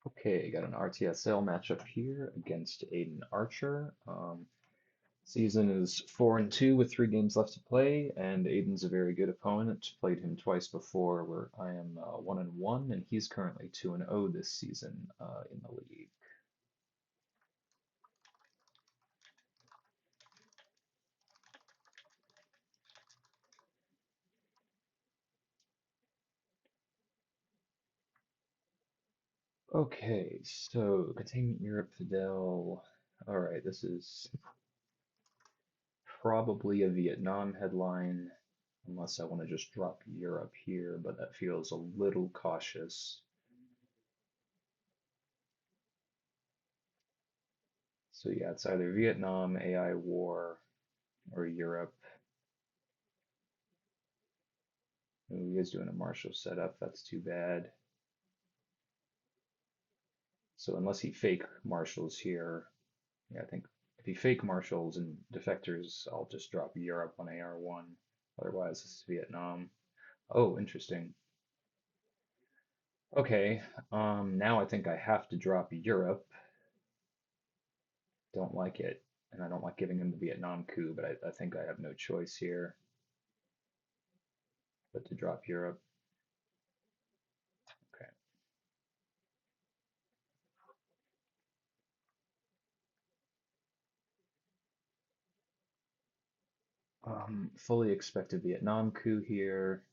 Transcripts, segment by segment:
Okay, got an RTSL matchup here against Aiden Archer. Season is 4-2 with 3 games left to play, and Aiden's a very good opponent. Played him twice before, where I am 1-1, and he's currently 2-0 this season in the league. Okay, so Containment Europe Fidel. All right, this is probably a Vietnam headline, unless I want to just drop Europe here, but that feels a little cautious. So yeah, it's either Vietnam, AI war, or Europe. Ooh, he is doing a Marshall setup. That's too bad. So unless he fake Marshalls here, yeah, I think if he fake Marshalls and defectors, I'll just drop Europe on AR1. Otherwise, this is Vietnam. Oh, interesting. Okay, now I think I have to drop Europe. Don't like it, and I don't like giving him the Vietnam coup, but I think I have no choice here but to drop Europe. Okay. Fully expect a Vietnam coup here.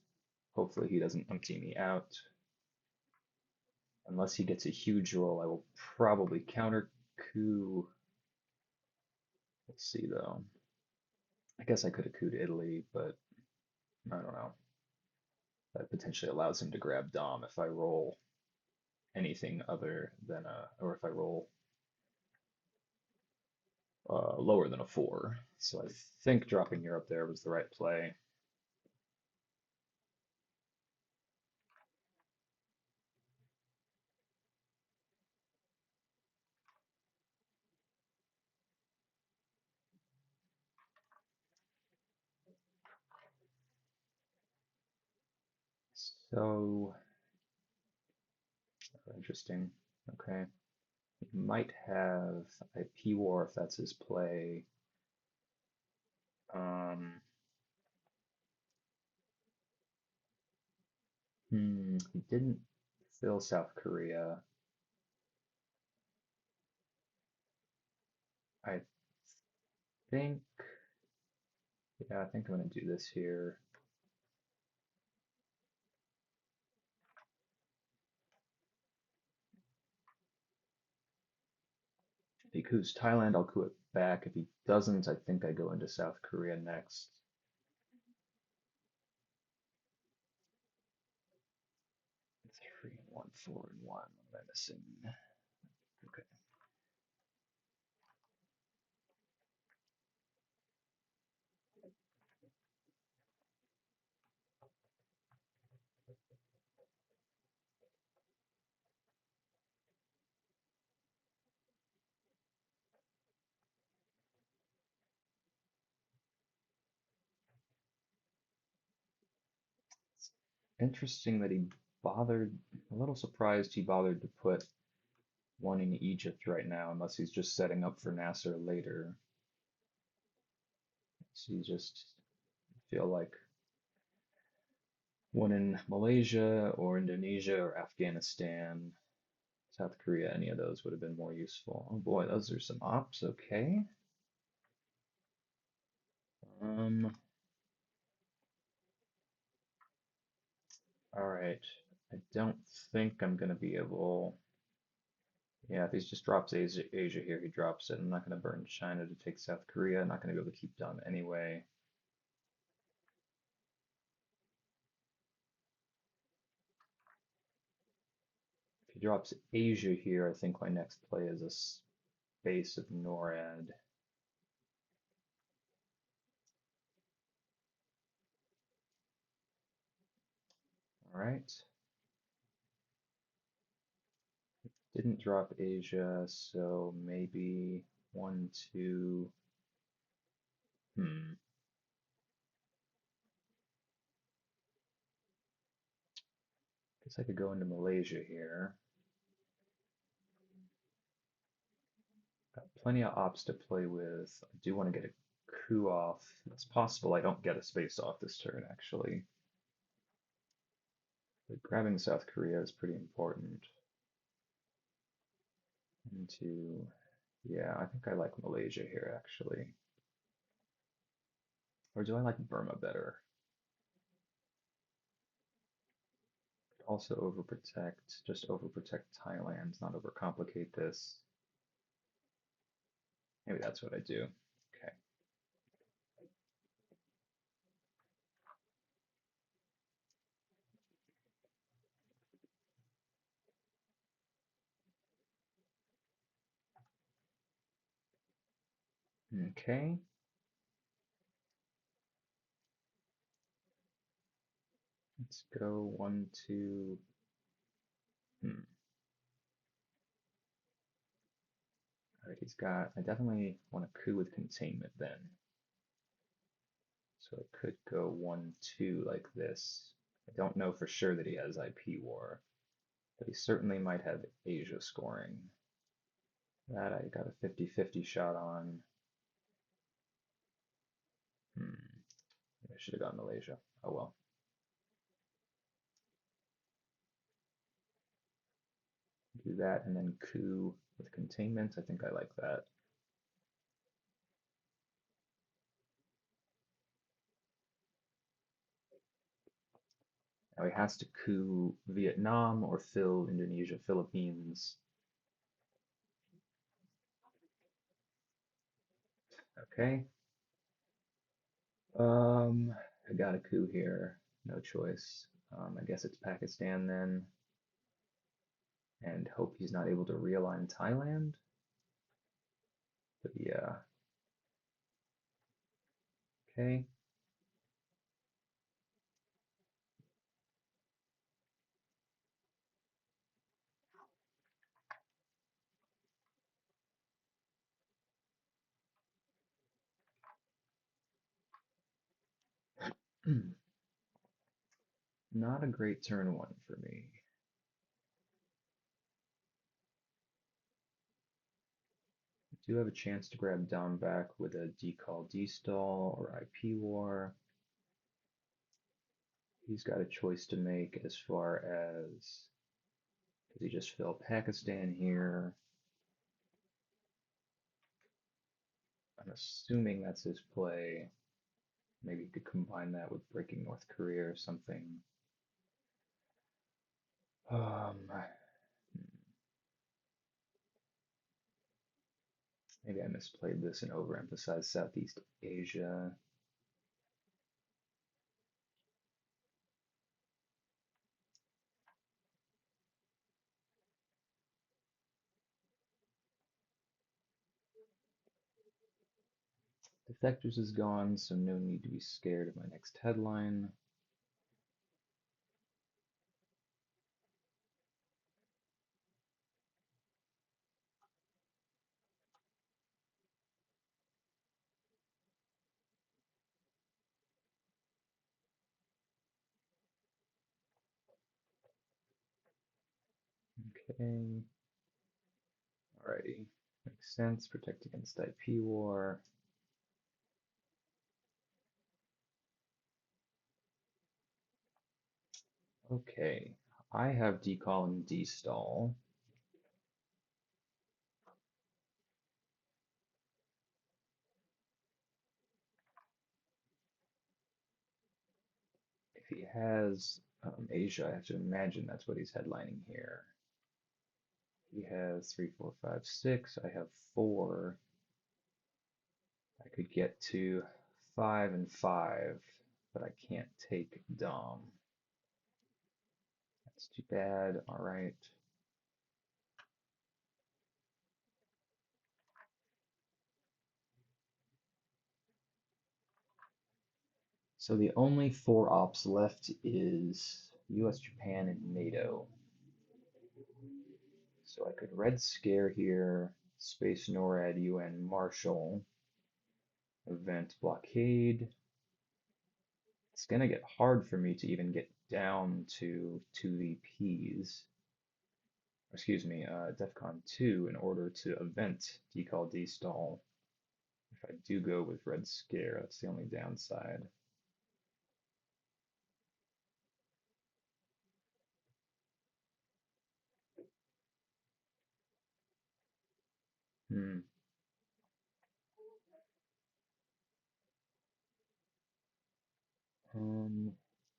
Hopefully he doesn't empty me out. Unless he gets a huge roll, I will probably counter coup. We'll see though. I guess I could have couped Italy, but I don't know. That potentially allows him to grab Dom if I roll anything other than or if I roll lower than a 4. So I think dropping Europe there was the right play. So interesting. Okay. He might have IP war if that's his play. Um, he didn't fill South Korea. I think, yeah, I think I'm going to do this here. If he coups Thailand, I'll coup it back. If he doesn't, I think I go into South Korea next. 3-1, 4-1. What am I missing? Okay. Interesting that he bothered, a little surprised he bothered to put one in Egypt right now, unless he's just setting up for Nasser later. So you just feel like one in Malaysia or Indonesia or Afghanistan, South Korea, any of those would have been more useful. Oh boy, those are some ops. Okay. Um, all right. I don't think I'm gonna be able. Yeah, if he just drops Asia here, he drops it. I'm not gonna burn China to take South Korea. I'm not gonna be able to keep Dom anyway. If he drops Asia here, I think my next play is a space of NORAD. All right. Didn't drop Asia, so maybe 1, 2. Hmm. Guess I could go into Malaysia here. plenty of ops to play with. I do want to get a coup off. It's possible I don't get a space off this turn, actually. But grabbing South Korea is pretty important. Into, yeah, I think I like Malaysia here, actually. Or do I like Burma better? Also overprotect, just overprotect Thailand, not overcomplicate this. Maybe that's what I do. Okay. Okay. Let's go 1, 2. All right, he's got. I definitely want a coup with containment then. So I could go 1, 2 like this. I don't know for sure that he has IP war, but he certainly might have Asia scoring. That I got a 50-50 shot on. I should have gone Malaysia. Oh well. Do that and then coup with containment. I think I like that. Now he has to coup Vietnam or fill Indonesia, Philippines. Okay. I got a coup here. No choice. I guess it's Pakistan then. And hope he's not able to realign Thailand. But yeah. Okay. Not a great turn one for me. Do have a chance to grab Dom back with a decall destall or IP war. He's got a choice to make as far as does he just fill Pakistan here? I'm assuming that's his play. Maybe you could combine that with breaking North Korea or something. Maybe I misplayed this and overemphasized Southeast Asia. Defectors is gone, so no need to be scared of my next headline. Okay. Alrighty. Makes sense. Protect against IP war. Okay. I have decall and destall. If he has Asia, I have to imagine that's what he's headlining here. He has 3, 4, 5, 6. I have 4. I could get to 5 and 5, but I can't take Dom. That's too bad. All right. So the only 4 ops left is US, Japan, and NATO. So I could Red Scare here, Space NORAD, UN Marshall, Event Blockade. It's gonna get hard for me to even get down to 2 VPs. excuse me, DEFCON 2 in order to event decall destall. If I do go with Red Scare, that's the only downside. Hmm.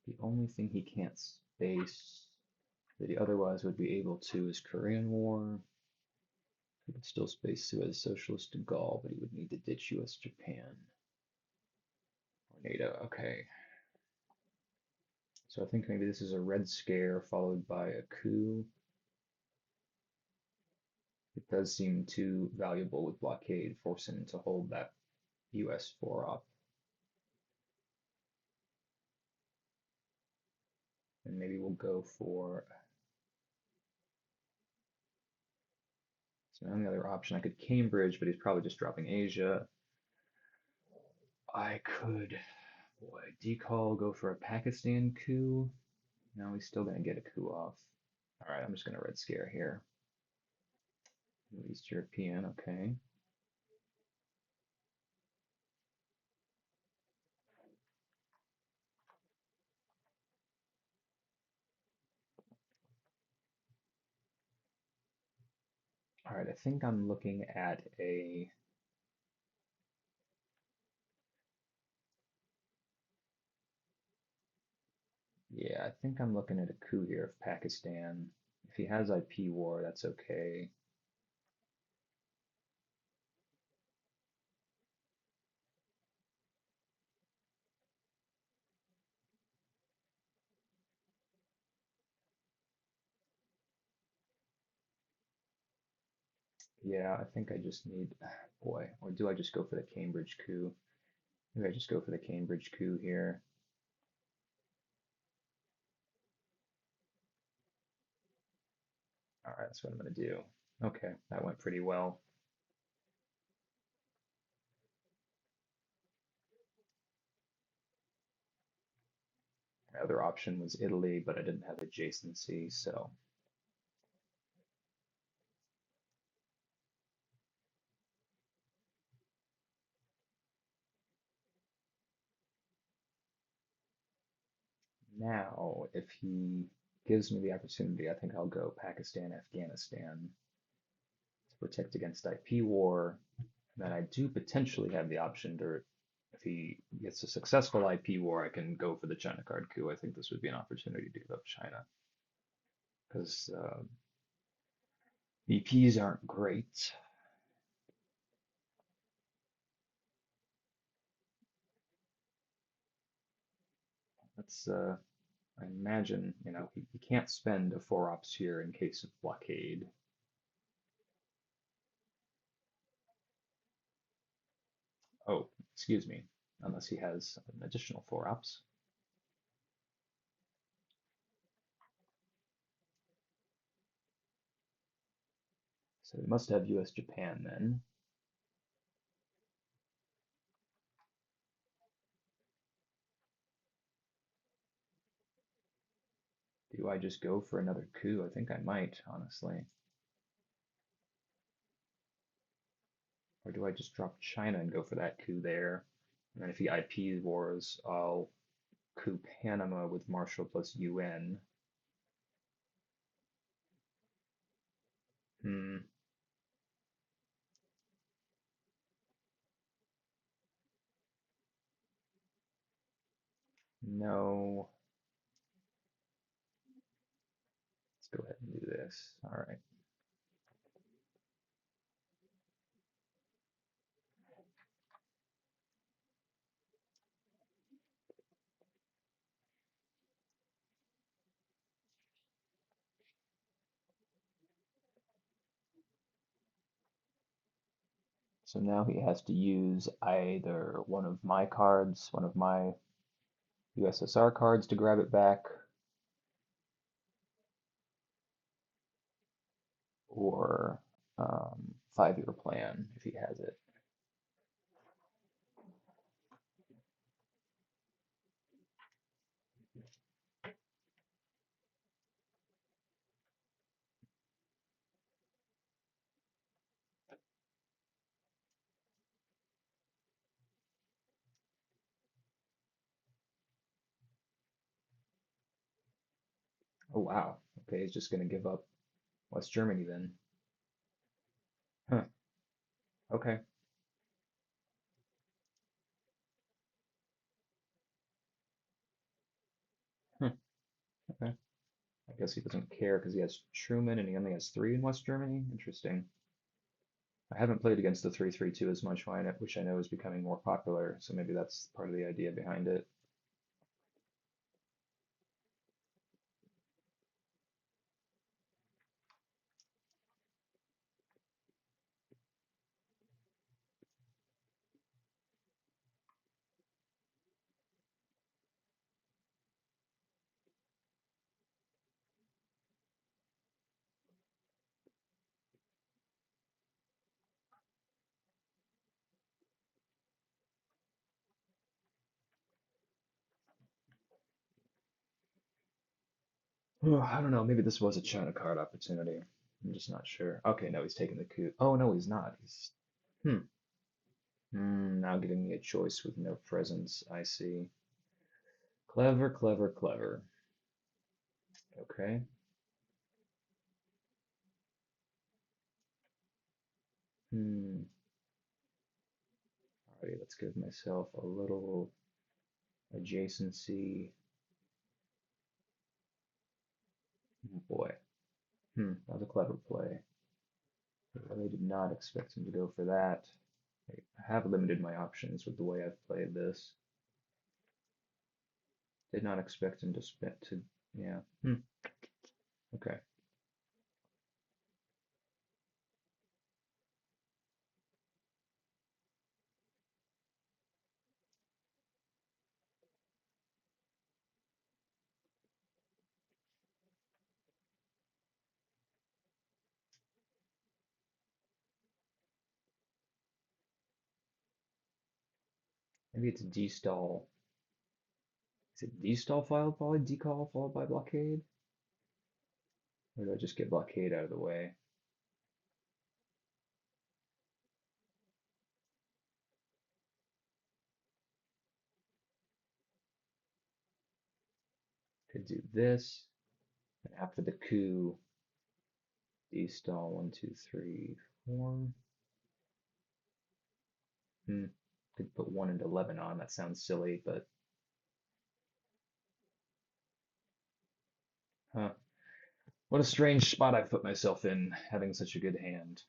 The only thing he can't space that he otherwise would be able to is Korean War. He could still space Suez Socialist to Gaul, but he would need to ditch US Japan or NATO. Okay. So I think maybe this is a Red Scare followed by a coup. It does seem too valuable with blockade, forcing him to hold that US 4-op. And maybe we'll go for, so now the other option, I could Cambridge, but he's probably just dropping Asia. I could, boy, decall, go for a Pakistan coup. No, he's still gonna get a coup off. All right, I'm just gonna Red Scare here. East European, okay. All right, I think I'm looking at a, yeah, I think I'm looking at a coup here of Pakistan. If he has IP war, that's okay. Yeah, I think I just need, boy, or do I just go for the Cambridge coup? Maybe I just go for the Cambridge coup here. All right, that's what I'm gonna do. Okay, that went pretty well. My other option was Italy, but I didn't have adjacency, so now if he gives me the opportunity, I think I'll go Pakistan, Afghanistan to protect against IP war. And then I do potentially have the option to, if he gets a successful IP war, I can go for the China card coup. I think this would be an opportunity to give up China because EPs aren't great. That's I imagine, he can't spend a 4-ops here in case of blockade. Oh, excuse me, unless he has an additional 4-ops. So he must have US Japan then. Do I just go for another coup? I think I might, honestly. Or do I just drop China and go for that coup there? And then if he IP wars, I'll coup Panama with Marshall plus UN. Hmm, no. Let's go ahead and do this. All right. So now he has to use either one of my cards, one of my USSR cards to grab it back, or 5-year plan if he has it. Oh wow. Okay, he's just gonna give up West Germany then. Huh. Okay. Huh. Okay. I guess he doesn't care because he has Truman and he only has three in West Germany. Interesting. I haven't played against the 3-3-2 as much, which I know is becoming more popular, so maybe that's part of the idea behind it. Oh, I don't know. Maybe this was a China card opportunity. I'm just not sure. Okay, no, he's taking the coup. Oh, no, he's not. He's hmm. Now giving me a choice with no presence. I see. Clever, clever, clever. Okay. Hmm. Alrighty, let's give myself a little adjacency. Oh boy. That was a clever play. I really did not expect him to go for that. I have limited my options with the way I've played this. Did not expect him to spend to, yeah. Okay. Maybe it's D-stall. Is it D-stall followed by decall followed by blockade? Or do I just get blockade out of the way? Could do this. And after the coup, D-stall 1, 2, 3, 4. Hmm. Could put 1 into Lebanon. That sounds silly, but huh. What a strange spot I've put myself in, having such a good hand.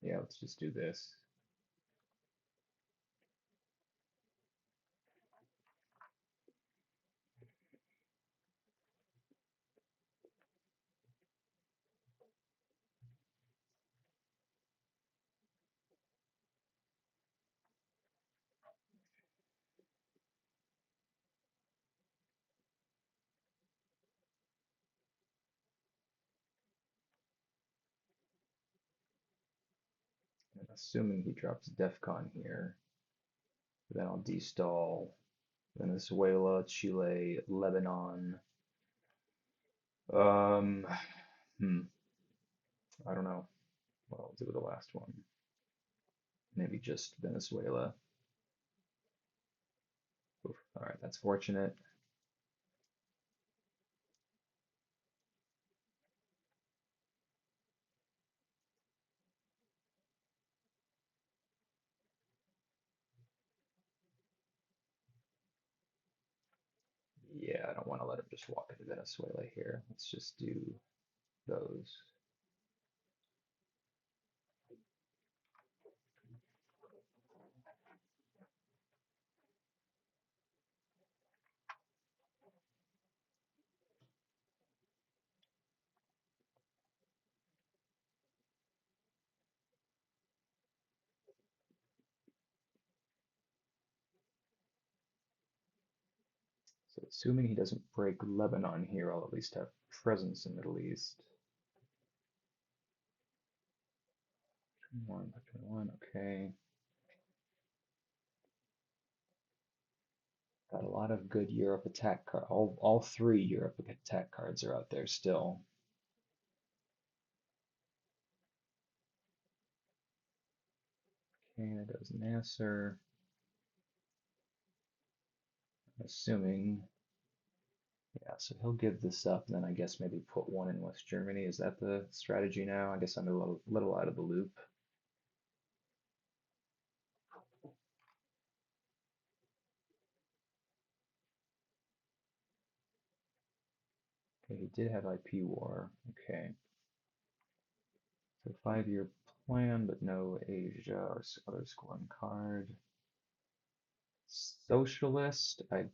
Yeah, let's just do this. And assuming he drops DEFCON here, then I'll destall Venezuela, Chile, Lebanon. Um, hmm, I don't know what I'll do with the last one. Maybe just Venezuela. Oof, all right, that's fortunate. Yeah, I don't want to let him just walk into Venezuela here. Let's just do those. So assuming he doesn't break Lebanon here, I'll at least have presence in Middle East. 1, okay. Got a lot of good Europe attack card. All three Europe attack cards are out there still. Okay, that goes Nasser. Assuming, yeah, so he'll give this up, and then I guess maybe put one in West Germany. Is that the strategy now? I guess I'm a little out of the loop. Okay, he did have IP war. Okay, so 5-year plan, but no Asia or other scoring card. Socialist, I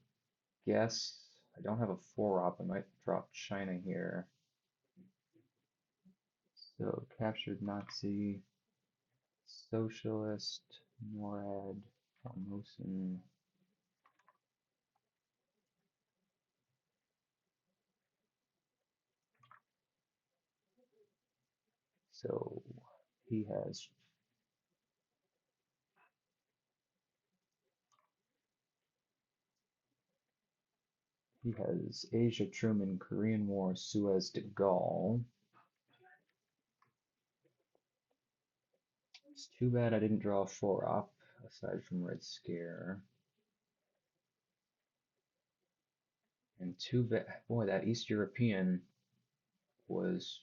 guess. I don't have a 4-op. I might drop China here. So captured Nazi, socialist, NORAD, Formosan. So he has Asia, Truman, Korean War, Suez, de Gaulle. It's too bad I didn't draw a 4-op aside from Red Scare. And too bad, boy, that East European was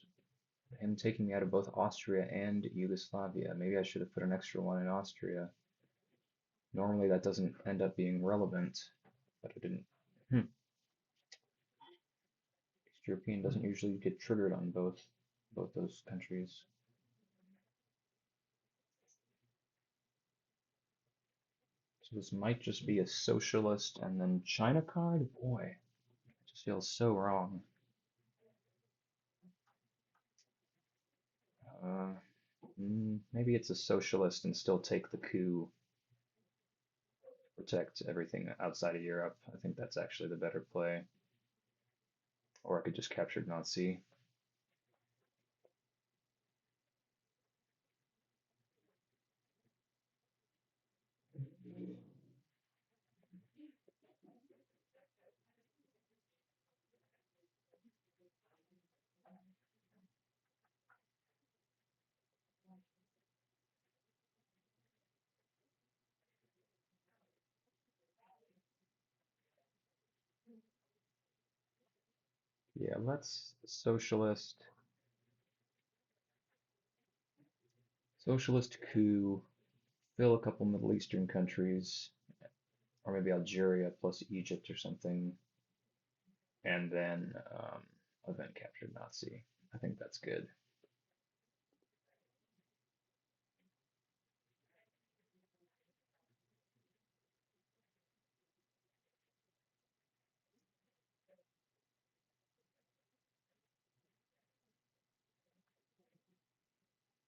him taking me out of both Austria and Yugoslavia. Maybe I should have put an extra one in Austria. Normally that doesn't end up being relevant, but I didn't. East European doesn't usually get triggered on both those countries. So this might just be a socialist and then China card? Boy, it just feels so wrong. Uh, Maybe it's a socialist and still take the coup, protect everything outside of Europe. I think that's actually the better play. Or I could just capture Nazi. Yeah, let's socialist coup, fill a couple Middle Eastern countries, or maybe Algeria plus Egypt or something, and then event captured Nazi. I think that's good.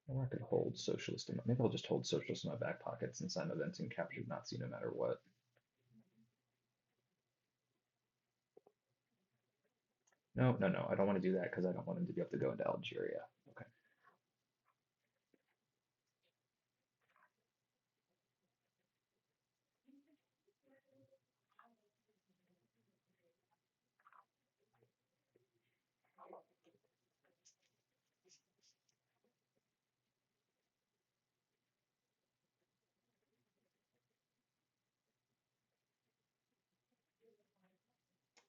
Or I could hold socialist in maybe I'll just hold socialist in my back pocket since I'm eventing captured Nazi no matter what. No, no, no, I don't want to do that because I don't want him to be able to go into Algeria. Okay.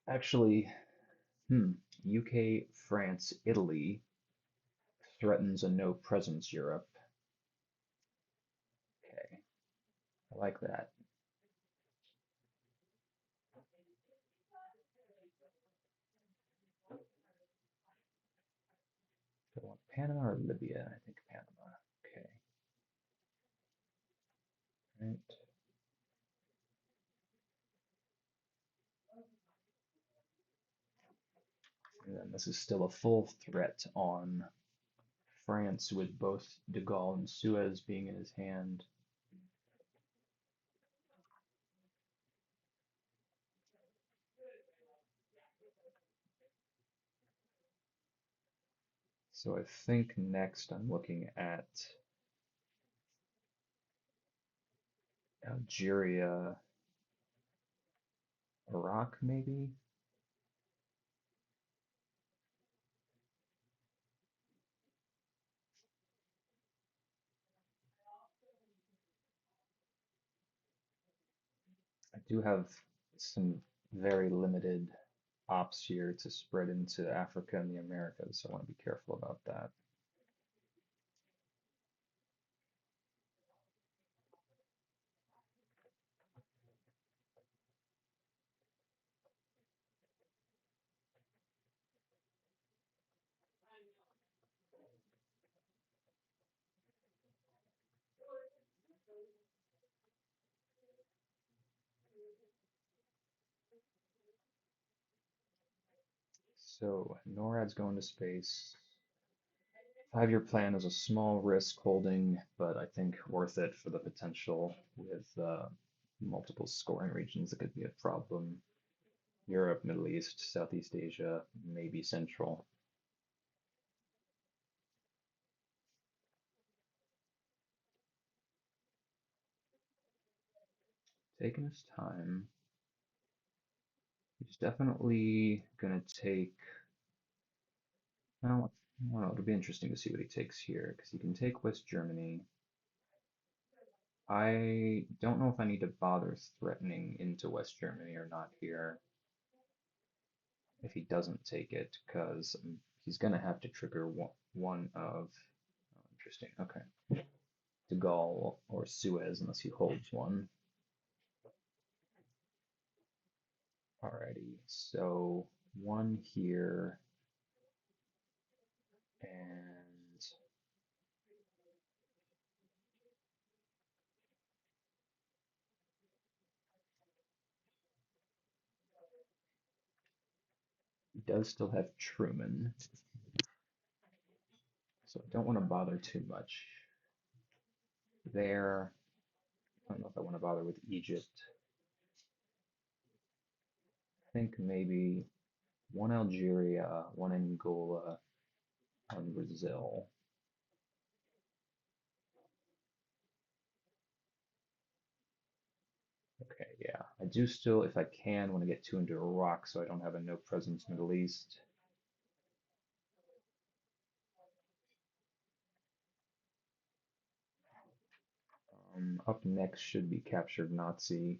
Actually, UK, France, Italy threatens a no presence Europe. Okay, I like that. Do I want Panama or Libya? I think Panama. Okay, right. And then this is still a full threat on France with both de Gaulle and Suez being in his hand. So I think next I'm looking at Algeria Iraq, maybe? I do have some very limited ops here to spread into Africa and the Americas, so I want to be careful about that. So NORAD's going to space. 5-year plan is a small risk holding, but I think worth it for the potential with multiple scoring regions that could be a problem. Europe, Middle East, Southeast Asia, maybe Central. Taking his time. He's definitely gonna take. Well, I don't know. It'll be interesting to see what he takes here because he can take West Germany. I don't know if I need to bother threatening into West Germany or not here if he doesn't take it because he's gonna have to trigger one of. Oh, interesting. Okay, De Gaulle or Suez unless he holds one. Alrighty, so one here and he does still have Truman, so I don't want to bother too much there. I don't know if I want to bother with Egypt. I think maybe one Algeria, one Angola, one Brazil. Okay, yeah. I do still, if I can, want to get two into Iraq so I don't have a no presence Middle East. Up next should be captured Nazi.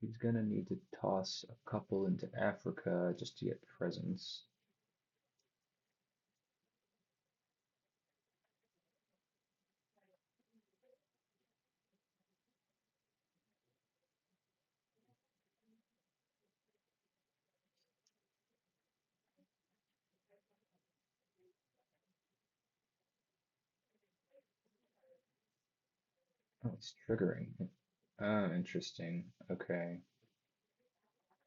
He's gonna need to toss a couple into Africa just to get presence. Oh, it's triggering. Interesting. Okay.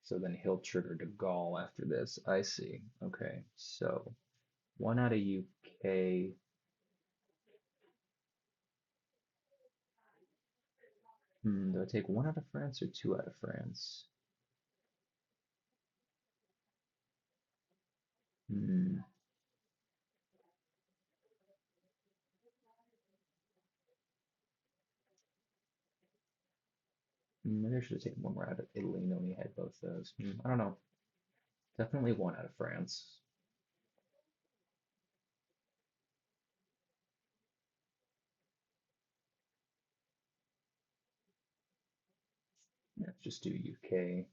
So then he'll trigger De Gaulle after this. I see. Okay. So one out of UK. Do I take one out of France or two out of France? Hmm. Maybe I should have taken one more out of Italy, knowing he had both those. I don't know. Definitely one out of France. Yeah, let's just do UK,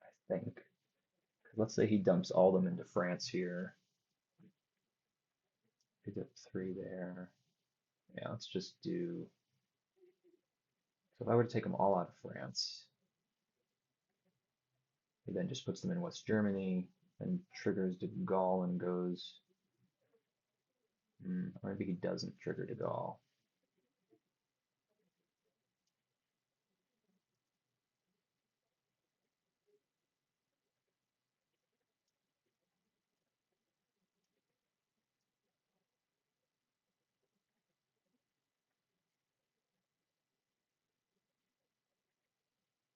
I think. 'Cause let's say he dumps all of them into France here. Pick up three there. Yeah, let's just do. So if I were to take them all out of France, he then just puts them in West Germany and triggers De Gaulle and goes. Or maybe he doesn't trigger De Gaulle.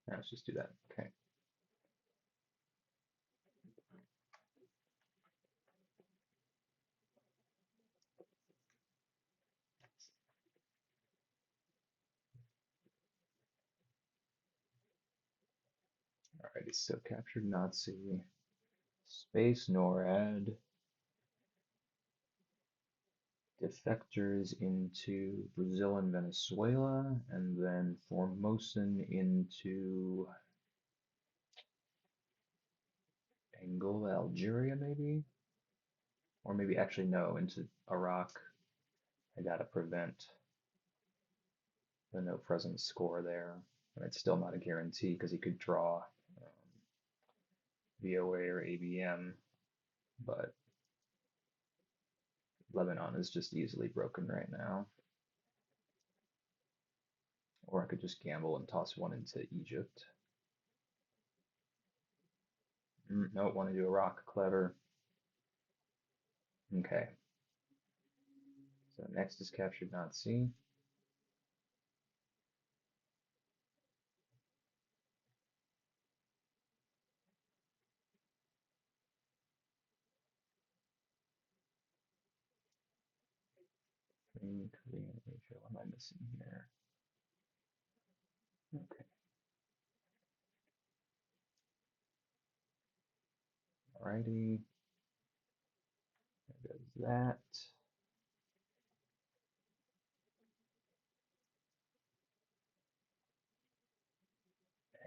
Let's just do that. Okay. Alrighty, so captured Nazi, space NORAD, defectors into Brazil and Venezuela, and then Formosan into Angola, Algeria, maybe? Or maybe actually no, into Iraq. I gotta prevent the no presence score there. And it's still not a guarantee because he could draw VOA or ABM, but Lebanon is just easily broken right now. Or I could just gamble and toss one into Egypt. No, want to do Iraq. Clever. Okay. So next is captured Nazi. Korean Asia. What am I missing here? Okay. Alrighty. There goes that.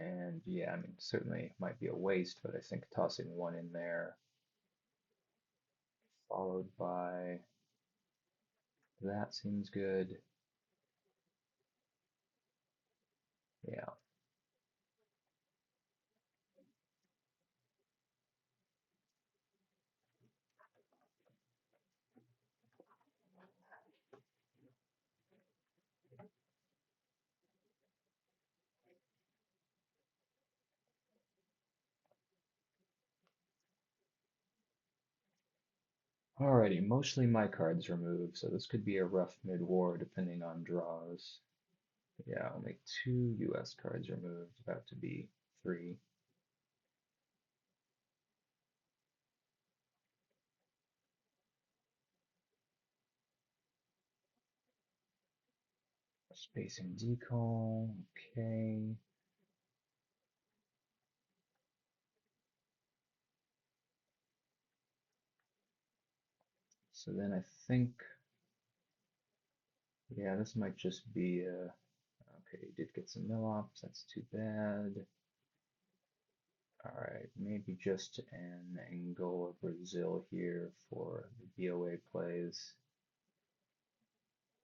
And yeah, I mean, certainly might be a waste, but I think tossing one in there, followed by that seems good. Yeah. Alrighty, mostly my cards removed, so this could be a rough mid-war depending on draws. Yeah, only 2 US cards removed, about to be 3. Spacing decall, okay. So then I think, yeah, this might just be okay, did get some mill-ops, that's too bad. Alright, maybe just an Angola Brazil here for the BOA plays.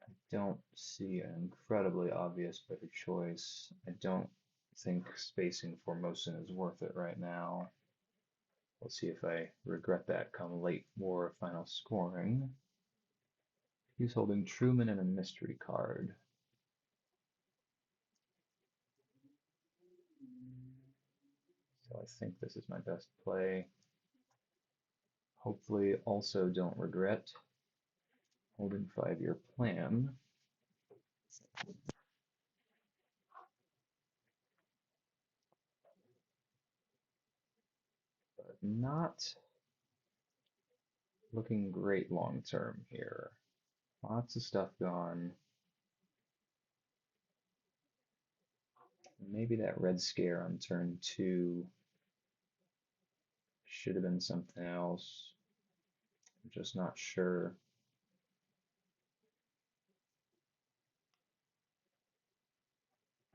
I don't see an incredibly obvious better choice. I don't think spacing Formosan is worth it right now. We'll see if I regret that come late war final scoring. He's holding Truman and a mystery card. So I think this is my best play. Hopefully also don't regret holding 5-year plan. But not looking great long term here. Lots of stuff gone. Maybe that red scare on turn 2 should have been something else. I'm just not sure.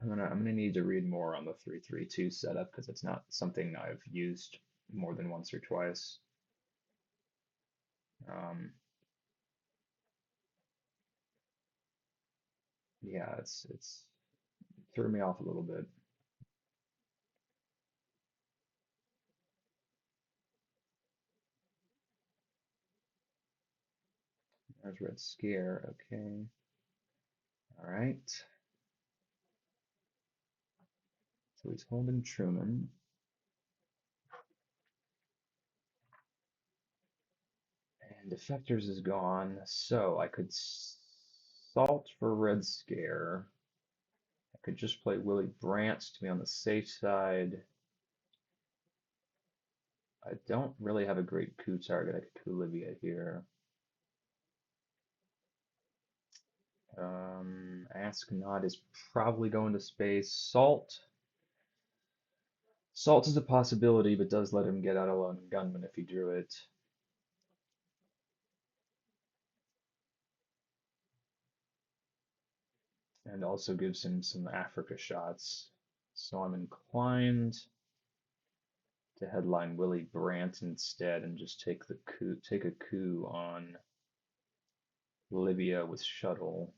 I'm gonna need to read more on the 3-3-2 setup because it's not something I've used more than once or twice. Um, yeah, it's threw me off a little bit. There's red scare. Okay. All right. So he's holding Truman. And Defectors is gone, so I could salt for Red Scare I could just play Willie Brandt to be on the safe side. I don't really have a great coup target. I could coup Libya here. Ask Not is probably going to space. Salt. Salt is a possibility, but does let him get out alone gunman if he drew it. And also gives him some Africa shots. So I'm inclined to headline Willie Brandt instead and just take a coup on Libya with shuttle.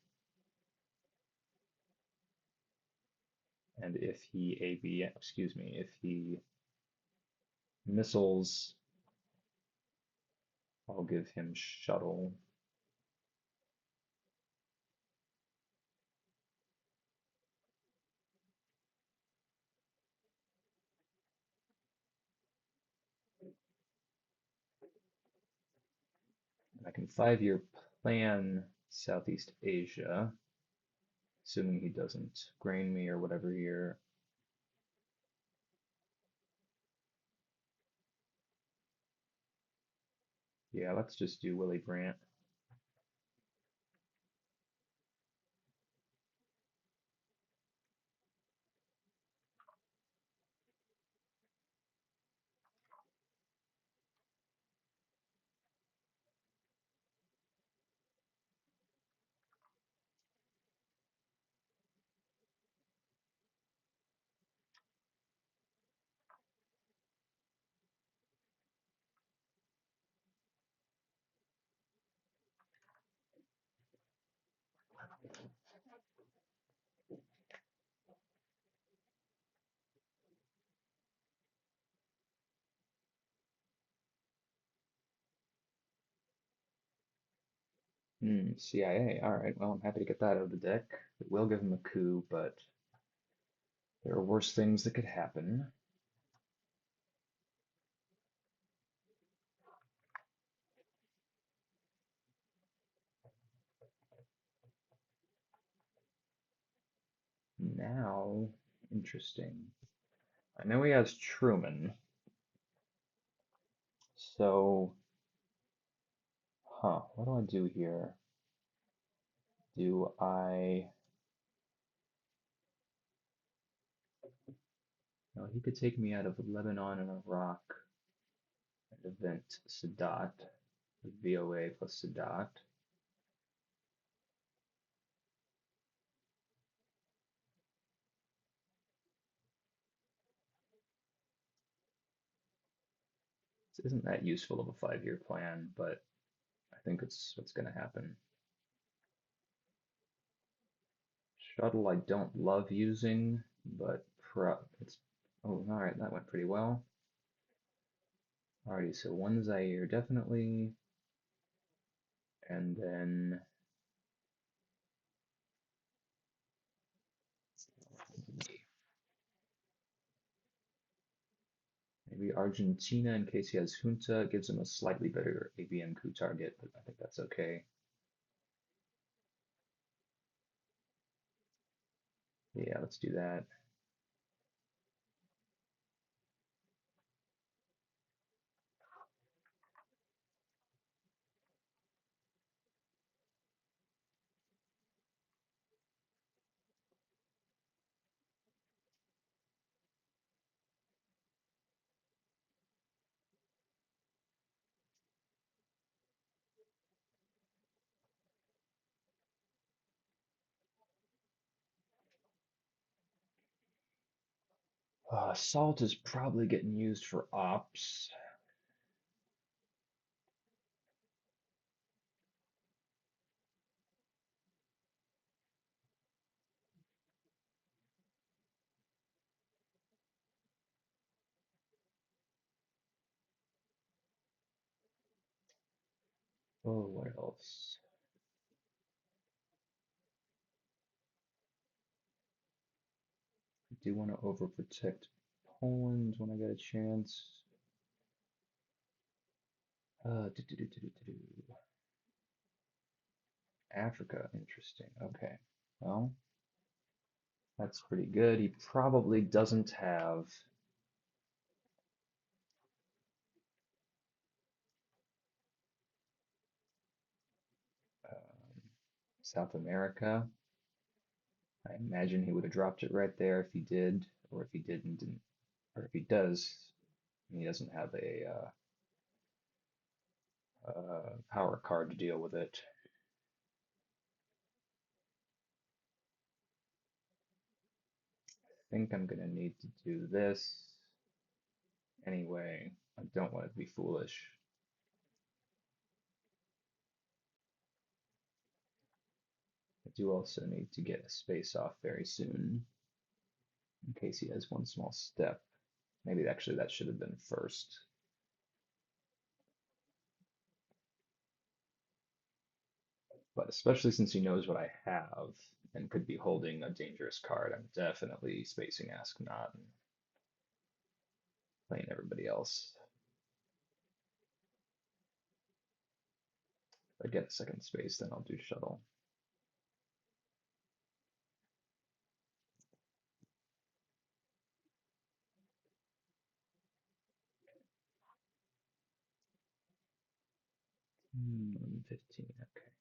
And if he if he missiles, I'll give him shuttle. And I can 5-year plan Southeast Asia, assuming he doesn't grain me or whatever here. Yeah, let's just do Willie Brandt. CIA. All right. Well, I'm happy to get that out of the deck. It will give him a coup, but there are worse things that could happen. Now, interesting. I know he has Truman, so, what do I do here? Do I, no, he could take me out of Lebanon and Iraq and event Sadat, VOA plus Sadat. This isn't that useful of a 5-year plan, but I think it's what's going to happen. Shuttle I don't love using, but it's, oh, all right, that went pretty well. Alrighty, so one Zaire definitely, and then maybe Argentina in case he has Junta. Gives him a slightly better ABM coup target, but I think that's okay. Yeah, let's do that. Salt is probably getting used for ops. Oh, what else? I do want to overprotect Poland when I get a chance. Do, do, do, do, do, do. Africa, interesting. Okay. Well, That's pretty good. He probably doesn't have um, South America. I imagine he would have dropped it right there if he did, or if he didn't, or if he does, he doesn't have power card to deal with it. I think I'm gonna need to do this anyway. I don't want it to be foolish. I do also need to get a space off very soon in case he has one small step. Maybe actually that should have been first. But especially since he knows what I have and could be holding a dangerous card, I'm definitely spacing Ask Not and playing everybody else. If I get a second space, then I'll do Shuttle. Hmm, 15, okay.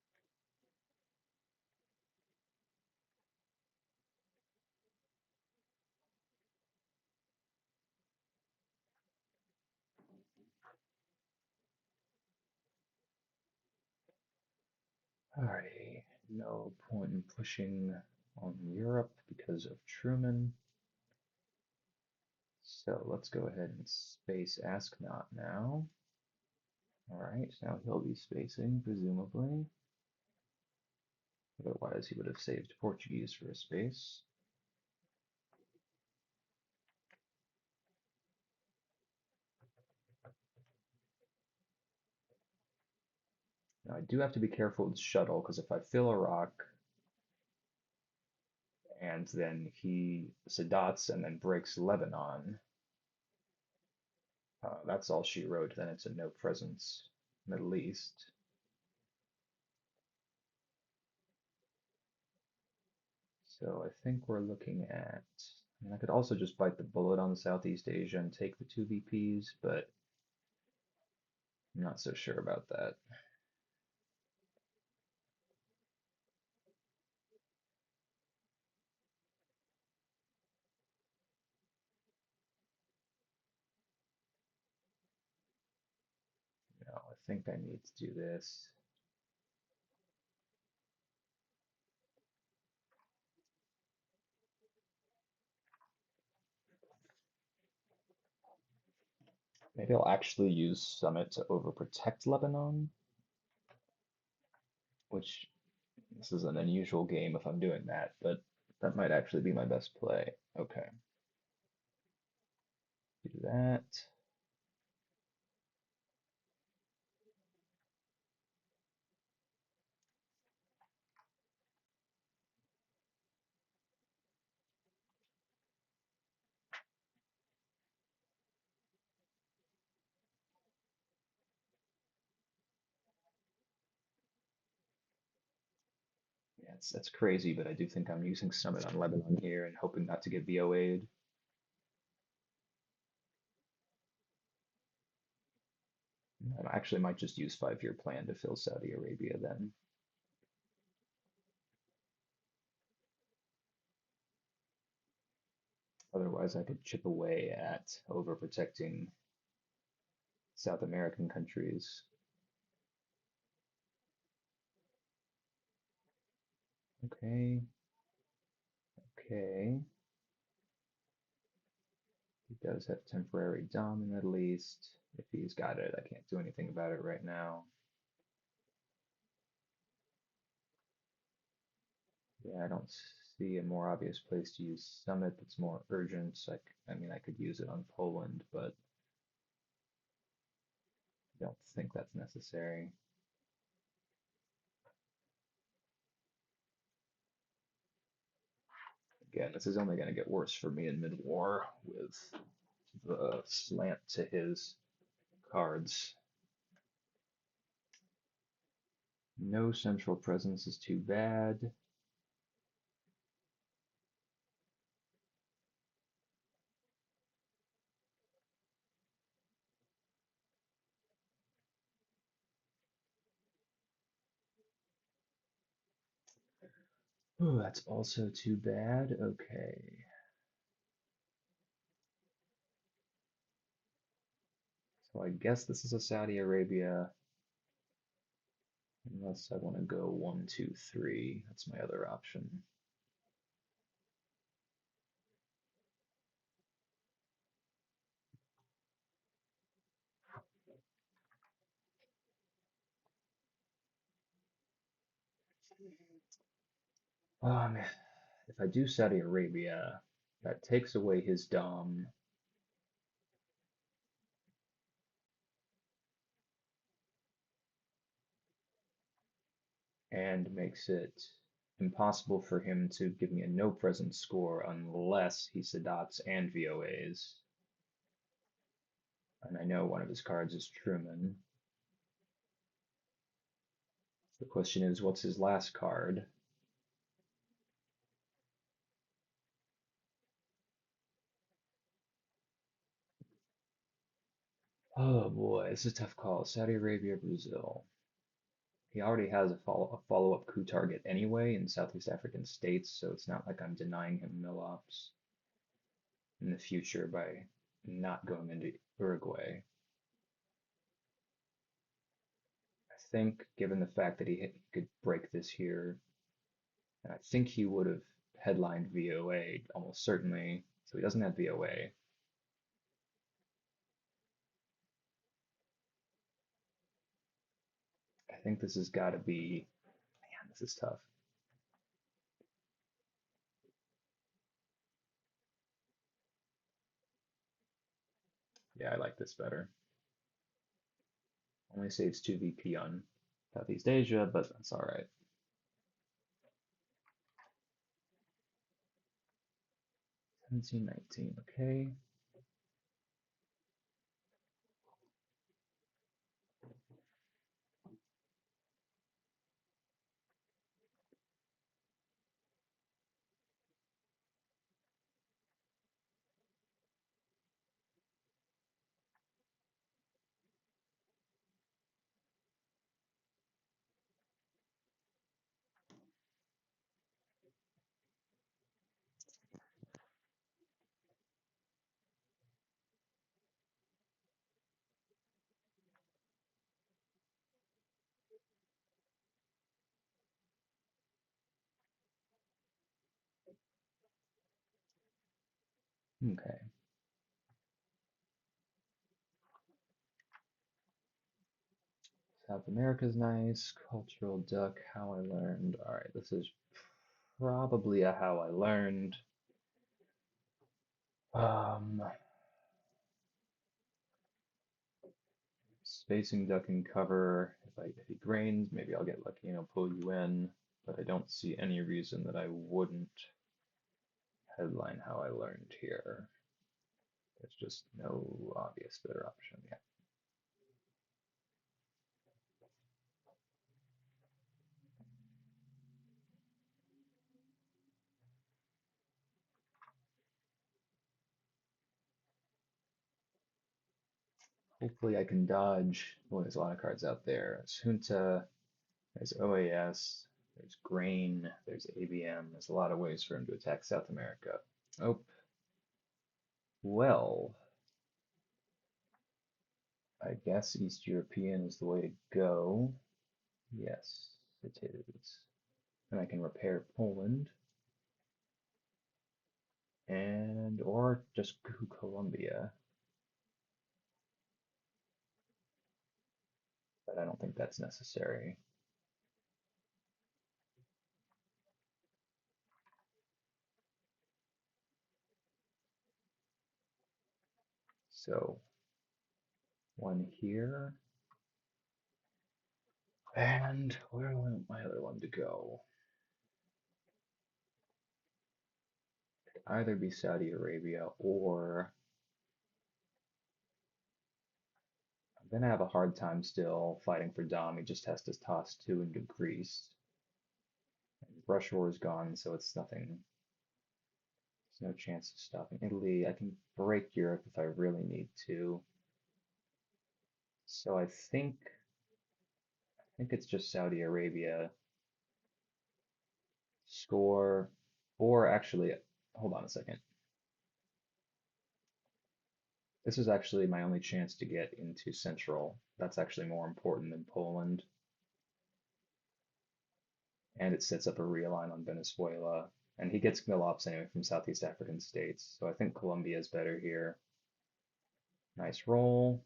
Alrighty, no point in pushing on Europe because of Truman. So let's go ahead and space Ask Not now. Alright, now he'll be spacing, presumably. Otherwise, he would have saved Portuguese for a space. Now, I do have to be careful with Shuttle, because if I fill a rock, and then he Sadats and then breaks Lebanon, that's all she wrote. Then it's a no presence Middle East. So I think we're looking at, I could also just bite the bullet on the Southeast Asia and take the two VPs, but I'm not so sure about that. No, I think I need to do this. Maybe I'll actually use Summit to overprotect Lebanon, which this is an unusual game if I'm doing that, but that might actually be my best play. Okay, do that. Yeah, that's crazy, but I do think I'm using Summit on Lebanon here and hoping not to get VOA'd. I actually might just use 5-year plan to fill Saudi Arabia then. Otherwise, I could chip away at overprotecting South American countries. Okay, okay. He does have temporary dom in Middle East. If he's got it, I can't do anything about it right now. Yeah, I don't see a more obvious place to use Summit that's more urgent. I mean, I could use it on Poland, but I don't think that's necessary. Again, this is only going to get worse for me in mid-war with the slant to his cards. No central presence is too bad. Oh, that's also too bad. Okay. So I guess this is a Saudi Arabia, unless I want to go one, two, three. That's my other option. Um, if I do Saudi Arabia, that takes away his dom and makes it impossible for him to give me a no present score unless he Sadats and VOAs. And I know one of his cards is Truman. The question is, what's his last card? Oh boy, this is a tough call. Saudi Arabia, Brazil. He already has a follow-up coup target anyway in Southeast African states, so it's not like I'm denying him mill-ops in the future by not going into Uruguay. I think, given the fact that he could break this here, and I think he would have headlined VOA almost certainly, so he doesn't have VOA. I think this has got to be, man, this is tough. Yeah, I like this better. Only saves 2 VP on Southeast Asia, but that's all right. 17, 19, okay. Okay. South America's nice. Cultural duck, how I learned. All right, this is probably a how I learned. Um, Spacing duck and cover. If he grains, maybe I'll get lucky and I'll pull you in. But I don't see any reason that I wouldn't headline how I learned here. There's just no obvious better option. Yeah. Hopefully I can dodge. Oh, there's a lot of cards out there. There's Junta, there's OAS, there's Grain, there's ABM. There's a lot of ways for him to attack South America. Oh, well, I guess East European is the way to go. Yes, it is. And I can repair Poland and or just Colombia, but I don't think that's necessary. So one here. And where do I want my other one to go? Either be Saudi Arabia or I'm gonna have a hard time still fighting for Dom. He just has to toss two into Greece. And Rush is gone, so it's nothing. There's no chance of stopping Italy. I can break Europe if I really need to. So I think it's just Saudi Arabia score, or actually, hold on a second. This is actually my only chance to get into Central. That's actually more important than Poland. And it sets up a realign on Venezuela. And he gets Milops anyway from Southeast African states. So I think Colombia is better here. Nice roll.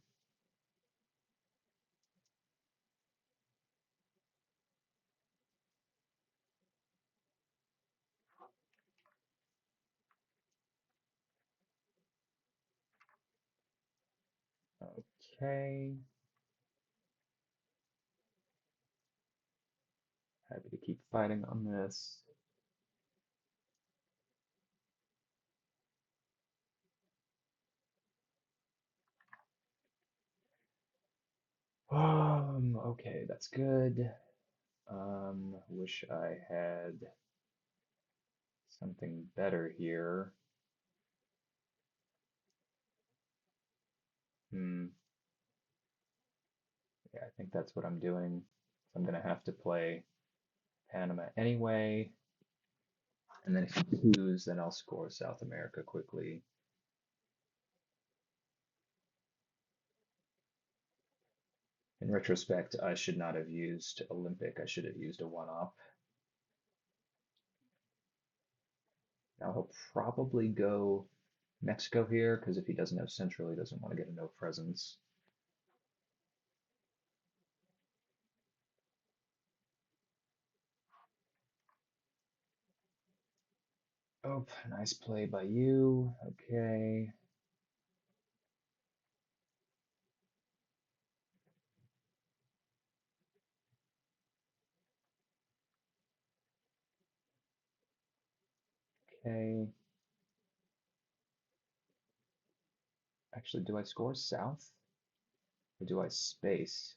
Okay. Happy to keep fighting on this. Okay, that's good. Wish I had something better here. Hmm. Yeah, I think that's what I'm doing. I'm gonna have to play Panama anyway, and then if you lose, then I'll score South America quickly. In retrospect, I should not have used Olympic. I should have used a one-off. Now he'll probably go Mexico here, because if he doesn't have Central, he doesn't want to get a no presence. Oh, nice play by you. Okay. Okay. Actually, do I score South? Or do I space?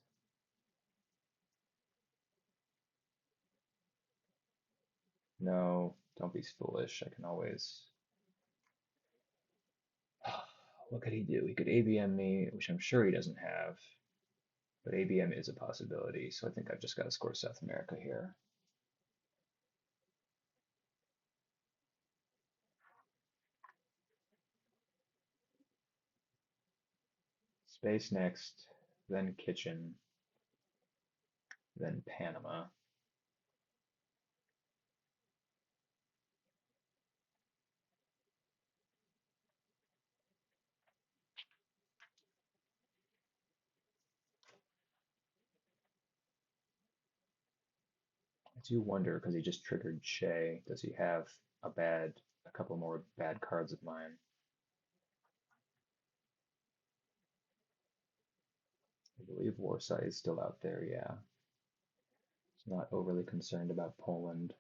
No, don't be foolish. I can always. What could he do? He could ABM me, which I'm sure he doesn't have, but ABM is a possibility, so I think I've just got to score South America here. Space next, then kitchen, then Panama. I do wonder because he just triggered Che. Does he have a couple more bad cards of mine? I believe Warsaw is still out there, yeah. He's not overly concerned about Poland.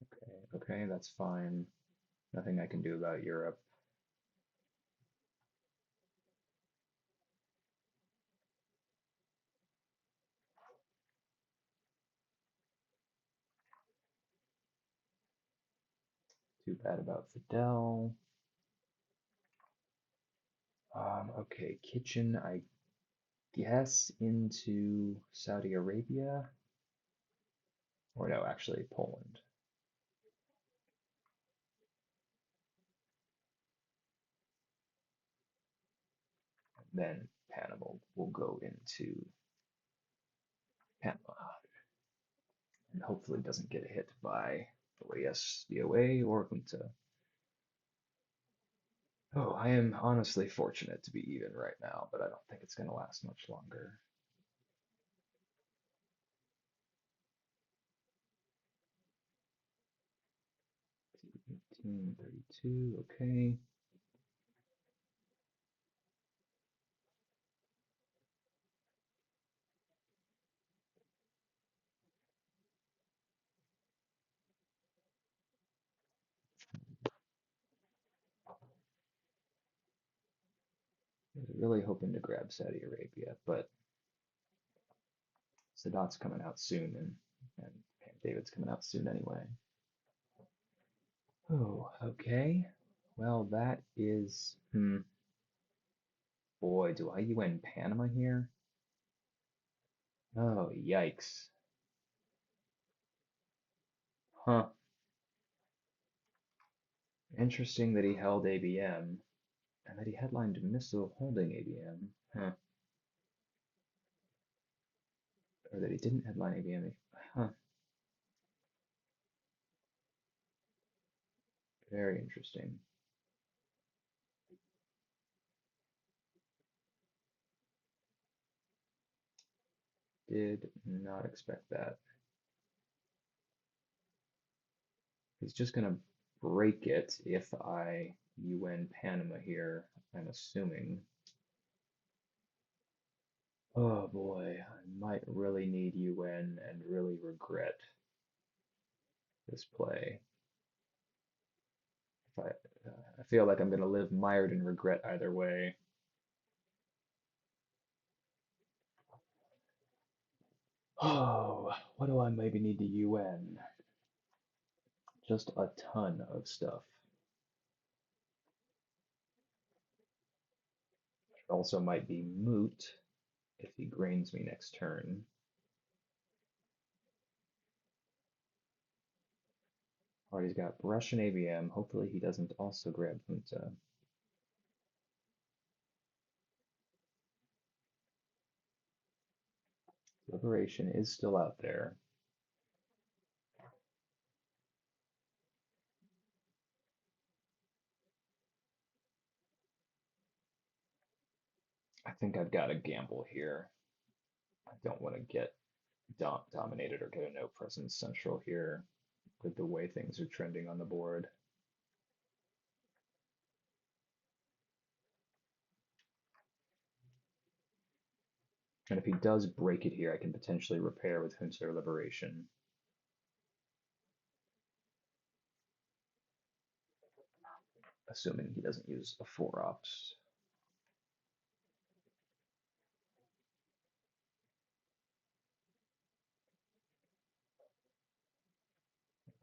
Okay, okay, that's fine. Nothing I can do about Europe. Too bad about Fidel. Okay, kitchen, I guess into Saudi Arabia. Or no, actually Poland. Then Panama will go into Panama. And hopefully doesn't get hit by OAS, DOA, or Junta. Oh, I am honestly fortunate to be even right now, but I don't think it's going to last much longer. 1832, okay. I was really hoping to grab Saudi Arabia, but Sadat's coming out soon, and Camp David's coming out soon anyway. Oh, okay. Well, that is, boy, do I UN Panama here? Oh, yikes. Huh. Interesting that he held ABM and that he headlined Missile holding ABM. Huh. Or that he didn't headline ABM. Huh. Very interesting. Did not expect that. He's just gonna break it if I UN Panama here, I'm assuming. Oh boy, I might really need UN and really regret this play. If I feel like I'm gonna live mired in regret either way. Oh, what do I maybe need to UN? Just a ton of stuff. It also might be moot if he grains me next turn. Alright, he's got Brush and ABM. Hopefully he doesn't also grab Junta. Liberation is still out there. I think I've got to gamble here. I don't want to get dominated or get a no presence central here with the way things are trending on the board. And if he does break it here, I can potentially repair with Hunter Liberation. Assuming he doesn't use a 4-ops.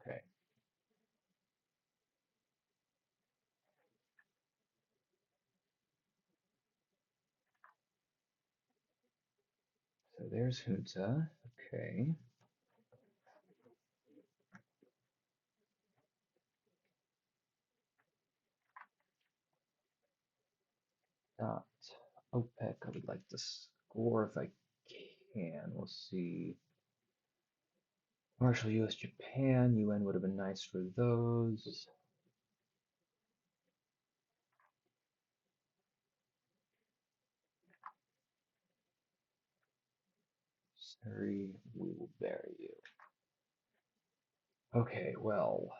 Okay. So there's Junta. Okay. Dot OPEC. I would like to score if I can. We'll see. Marshall, US, Japan. UN would have been nice for those. Sorry, we will bury you. Okay, well,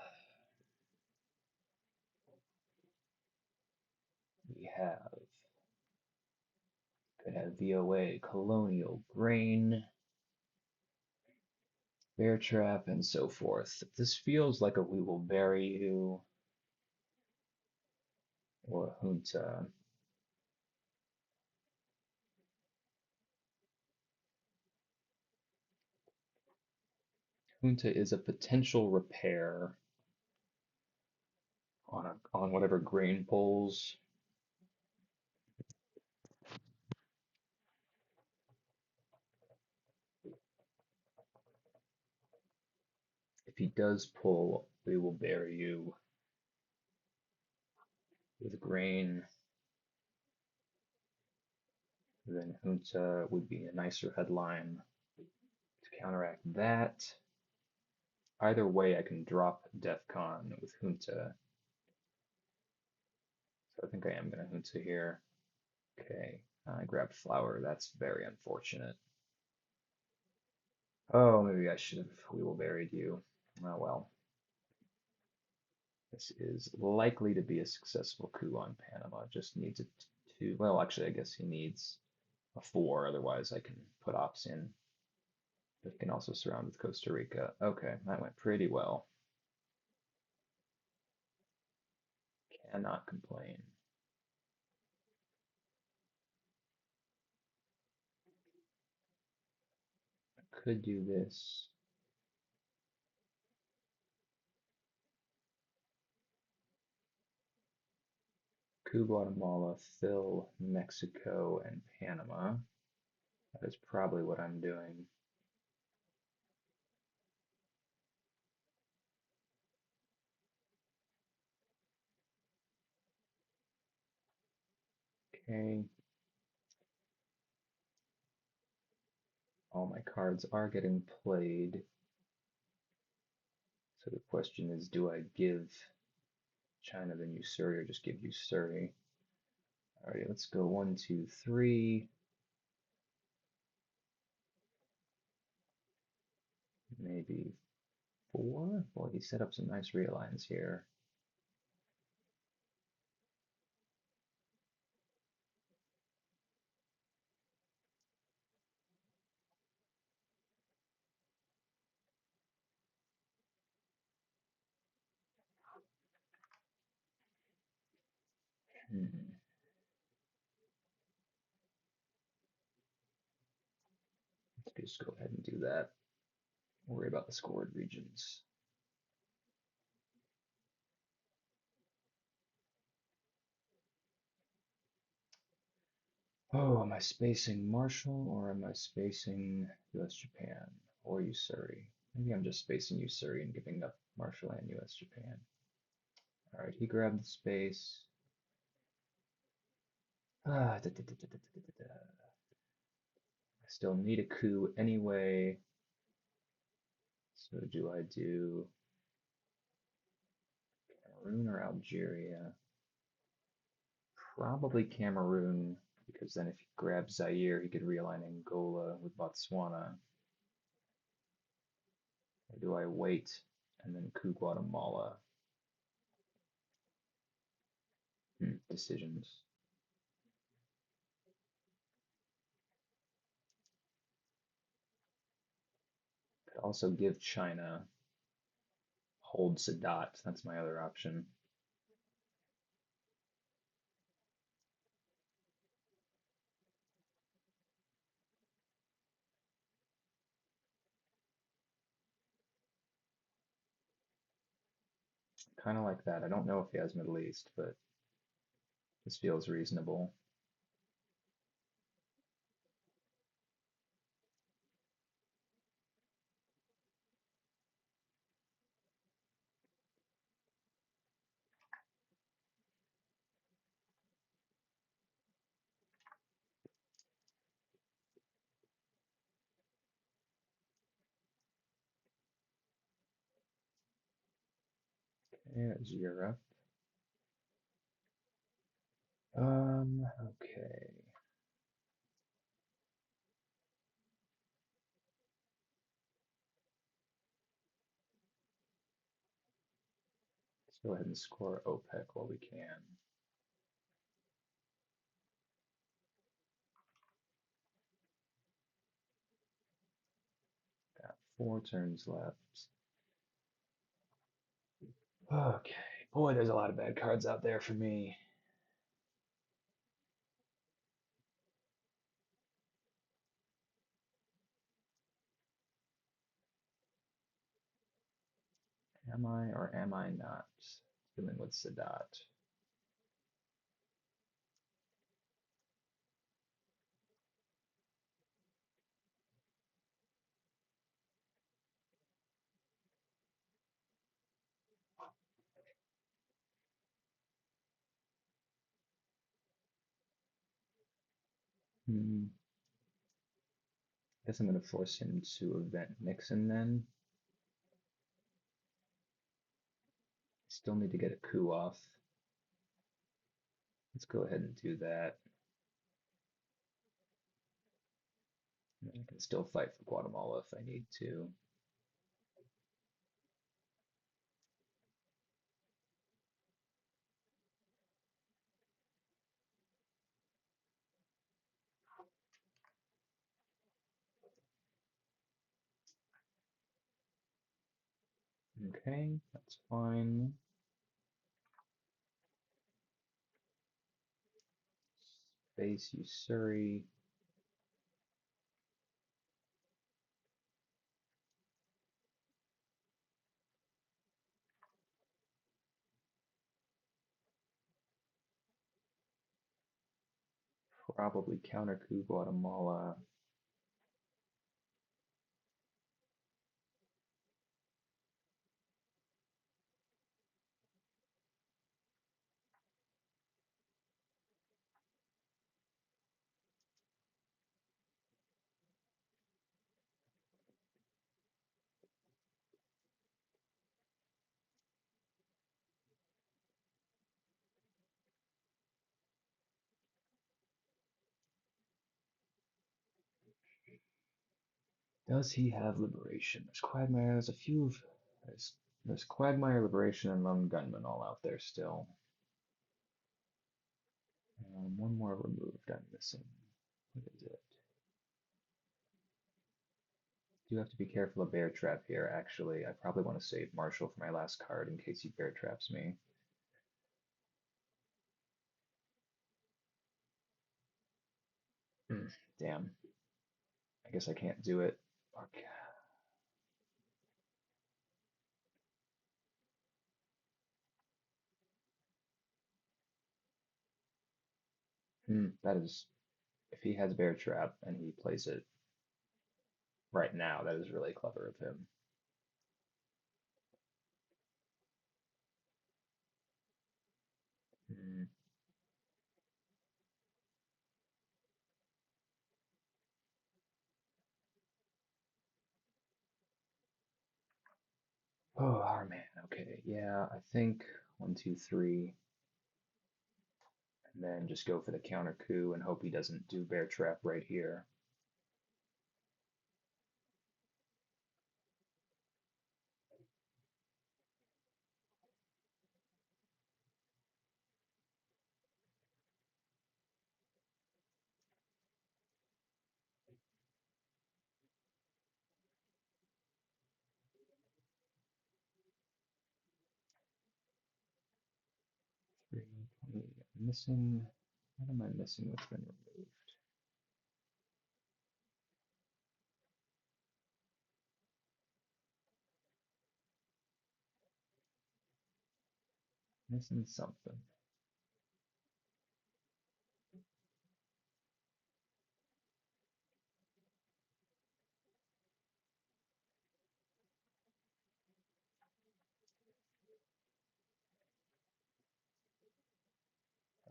we could have VOA, Colonial, Grain, Bear Trap, and so forth. This feels like a We Will Bury You or a Junta. Junta is a potential repair on whatever grain pulls. If he does pull, we will bury you with grain. Then Junta would be a nicer headline to counteract that. Either way, I can drop DEFCON with Junta. So I think I am going to Junta here. Okay, I grabbed Flower. That's very unfortunate. Oh, maybe I should have We Will Buried You. Oh well. This is likely to be a successful coup on Panama. Just needs a 2. Well, actually, I guess he needs a 4. Otherwise, I can put ops in. But can also surround with Costa Rica. Okay, that went pretty well. Cannot complain. Could do this. Coup Guatemala, Phil, Mexico, and Panama. That is probably what I'm doing. Okay. All my cards are getting played. So the question is, do I give China the new Surrey or just give you Surrey? Alrighty, let's go 1, 2, 3. Maybe 4? Well, he set up some nice realigns here. Hmm. Let's just go ahead and do that. Worry about the scored regions. Oh, am I spacing Marshall or am I spacing US Japan or Usuri? Maybe I'm just spacing Usuri and giving up Marshall and US Japan. All right, he grabbed the space. I still need a coup anyway. So do I do Cameroon or Algeria? Probably Cameroon, because then if he grabs Zaire, he could realign Angola with Botswana. Or do I wait and then coup Guatemala? Decisions. Could also give China, hold Sadat. That's my other option. Kind of like that. I don't know if he has Middle East, but this feels reasonable. Okay, that's Europe. Okay. Let's go ahead and score OPEC while we can. Got 4 turns left. Okay. Boy, there's a lot of bad cards out there for me. Am I or am I not dealing with Sadat? Guess I'm going to force him to event Nixon then. Still need to get a coup off. Let's go ahead and do that. I can still fight for Guatemala if I need to. Okay, that's fine. Space Usuri. Probably counter coup Guatemala. Does he have Liberation? There's Quagmire. There's a few. There's, there's Quagmire, Liberation, and Lone Gunman all out there still. One more removed I'm missing. What is it? Do have to be careful of Bear Trap here, actually. I probably want to save Marshall for my last card in case he Bear Traps me. Damn. I guess I can't do it. Okay. That is, if he has Bear Trap and he plays it right now, that is really clever of him. Hmm. Oh, our man. Okay, yeah, I think 1, 2, 3, and then just go for the counter coup and hope he doesn't do Bear Trap right here. Three, 20. Missing. What am I missing? What's been removed? Missing something.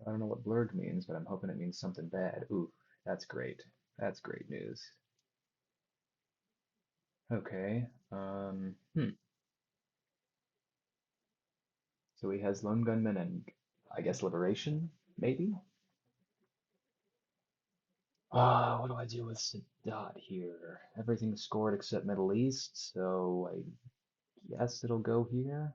I don't know what blurred means, but I'm hoping it means something bad. Ooh, that's great. That's great news. Okay. So he has Lone Gunman and I guess Liberation, maybe? What do I do with Sadat here? Everything's scored except Middle East, so I guess it'll go here.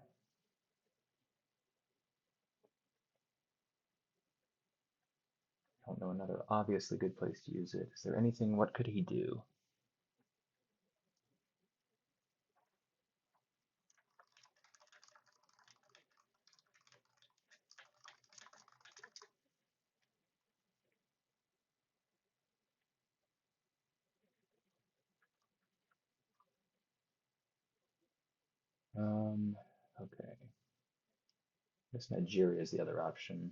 I don't know another obviously good place to use it. Is there anything, what could he do? Um, okay. I guess Nigeria is the other option.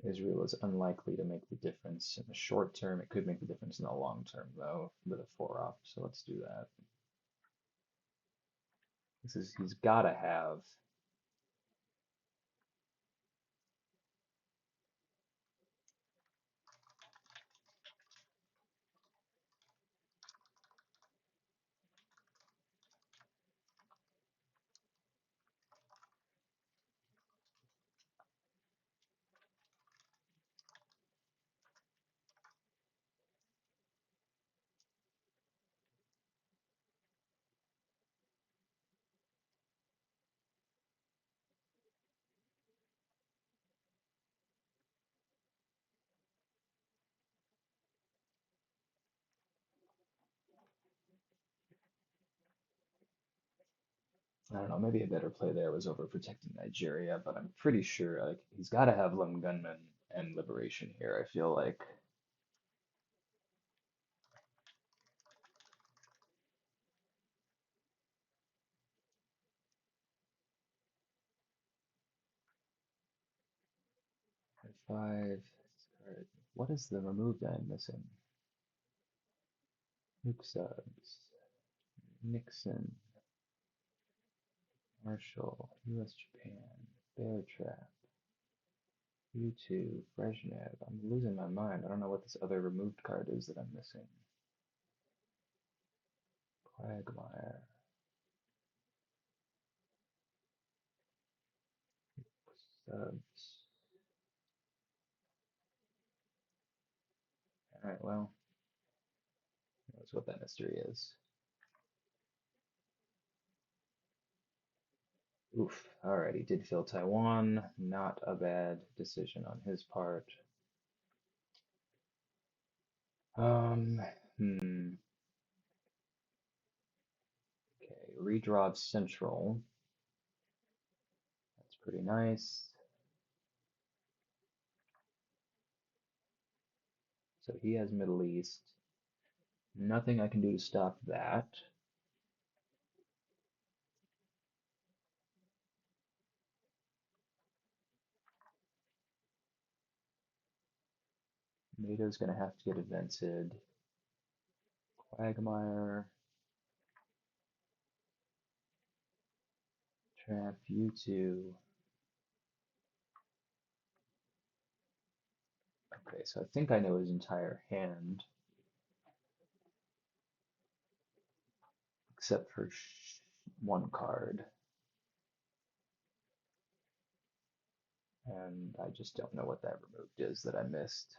Israel is unlikely to make the difference in the short term. It could make the difference in the long term, though, with a 4-off, so let's do that. He's gotta have. I don't know, maybe a better play there was overprotecting Nigeria, but I'm pretty sure like he's got to have Lone Gunman and Liberation here. I feel like five. What is the removed I'm missing? Nuke subs, Nixon, Marshall, U.S. Japan, Bear Trap, U2, Brezhnev. I'm losing my mind. I don't know what this other removed card is that I'm missing. Quagmire, subs. Alright, well, that's what that mystery is. Oof, alright, he did fill Taiwan. Not a bad decision on his part. Um, hmm. Okay, redraw Central. That's pretty nice. So he has Middle East. Nothing I can do to stop that. NATO's gonna have to get invented. Quagmire, Tramp, U2. Okay, so I think I know his entire hand, except for one card. And I just don't know what that removed is that I missed.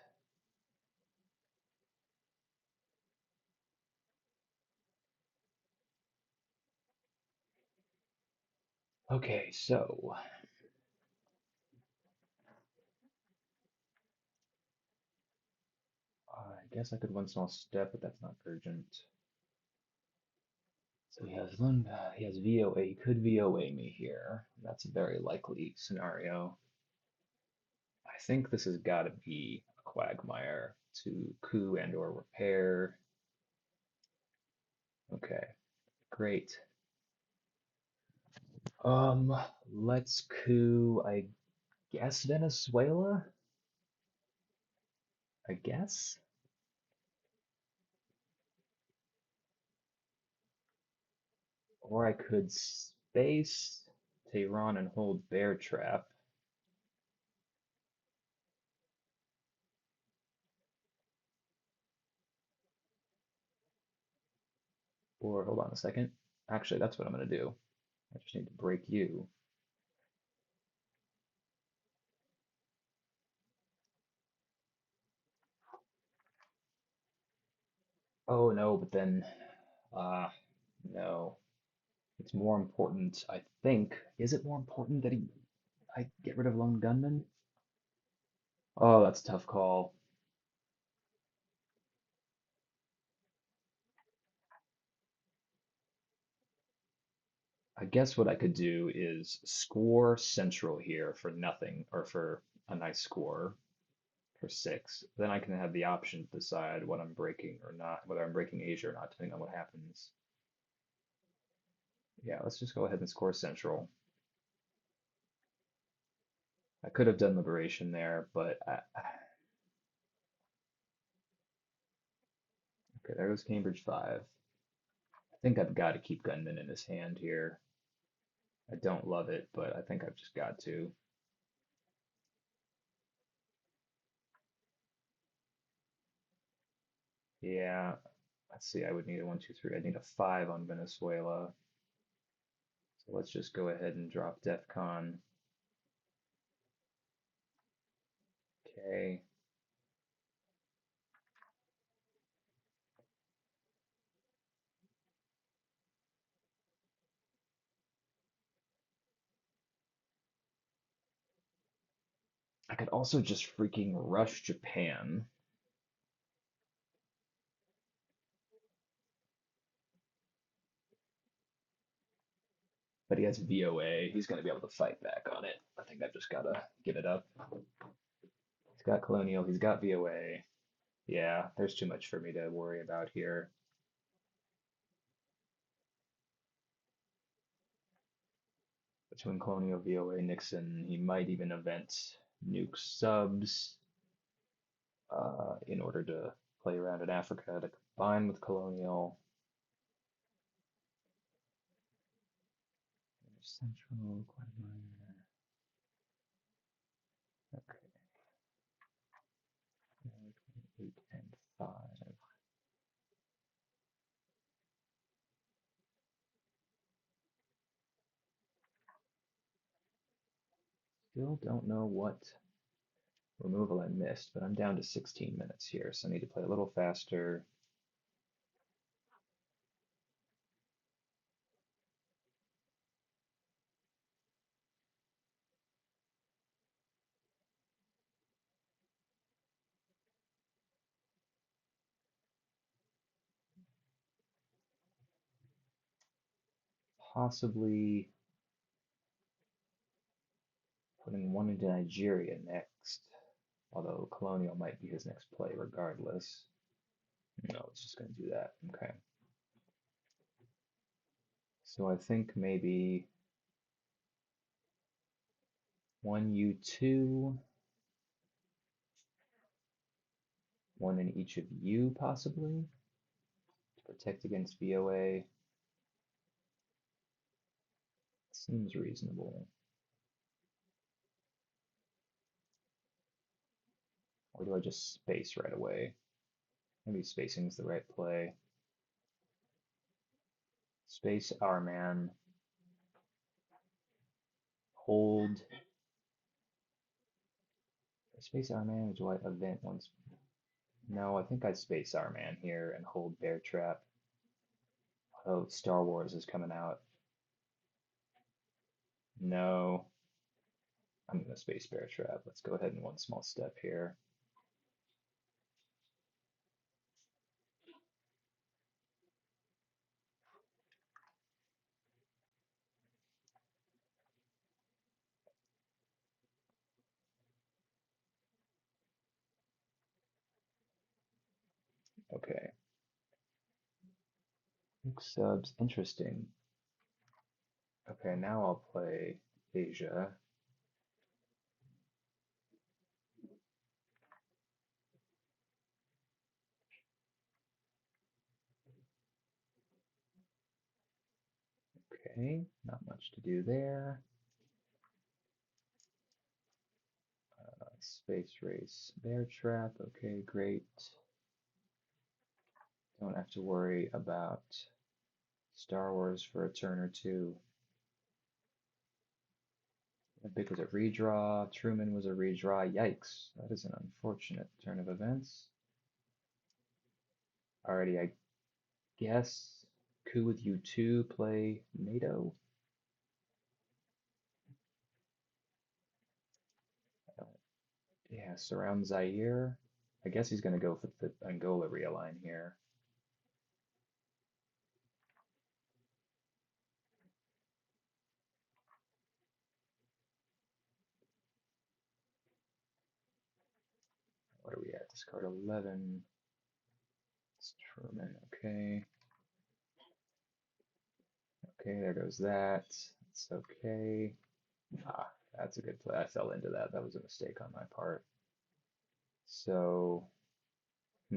Okay, so I guess I could one small step, but that's not urgent. So he has VOA. He could VOA me here. That's a very likely scenario. I think this has got to be a Quagmire to coup and or repair. Okay, great. Um, let's coup, I guess Venezuela? I guess? Or I could space Tehran and hold Bear Trap. Or hold on a second. Actually, that's what I'm gonna do. I just need to break you. Oh no, but then, uh, no. It's more important, I think. Is it more important that I get rid of Lone Gunman? Oh, that's a tough call. I guess what I could do is score Central here for nothing, or for a nice score for 6. Then I can have the option to decide what I'm breaking or not, whether I'm breaking Asia or not, depending on what happens. Yeah, let's just go ahead and score Central. I could have done Liberation there, but okay, there goes Cambridge 5. I think I've got to keep Gunman in his hand here. I don't love it, but I think I've just got to. Yeah, let's see, I would need a 1, 2, 3. I need a 5 on Venezuela. So let's just go ahead and drop DEFCON. Okay. I could also just freaking rush Japan, but he has VOA. He's going to be able to fight back on it. I think I've just got to give it up. He's got Colonial, he's got VOA. Yeah, there's too much for me to worry about here. Between Colonial, VOA, Nixon, he might even invent nuke subs in order to play around in Africa to combine with Colonial. Central, quite minor. Okay, 8 and 5. Still don't know what Removal I missed, but I'm down to 16 minutes here, so I need to play a little faster. Possibly putting one into Nigeria next, although Colonial might be his next play regardless. No, it's just going to do that. Okay. So I think maybe one U2, one in each of U possibly, to protect against VOA. Seems reasonable. Or do I just space right away? Maybe spacing's the right play. Space our man. Hold. Space our man, or do I event once? No, I think I'd space our man here and hold bear trap. Oh, Star Wars is coming out. No. I'm gonna space bear trap. Let's go ahead in one small step here. Okay. Subs, interesting. Okay, now I'll play Asia. Okay, not much to do there. Space race, bear trap. Okay, great. Don't have to worry about Star Wars for a turn or two. Big was a redraw. Truman was a redraw. Yikes. That is an unfortunate turn of events. Alrighty, I guess coup with U2, play NATO. Yeah, surround Zaire. I guess he's going to go for the Angola realign here. What are we at? Discard 11. It's Truman. Okay. Okay, there goes that. It's okay. Ah, that's a good play. I fell into that. That was a mistake on my part. So, so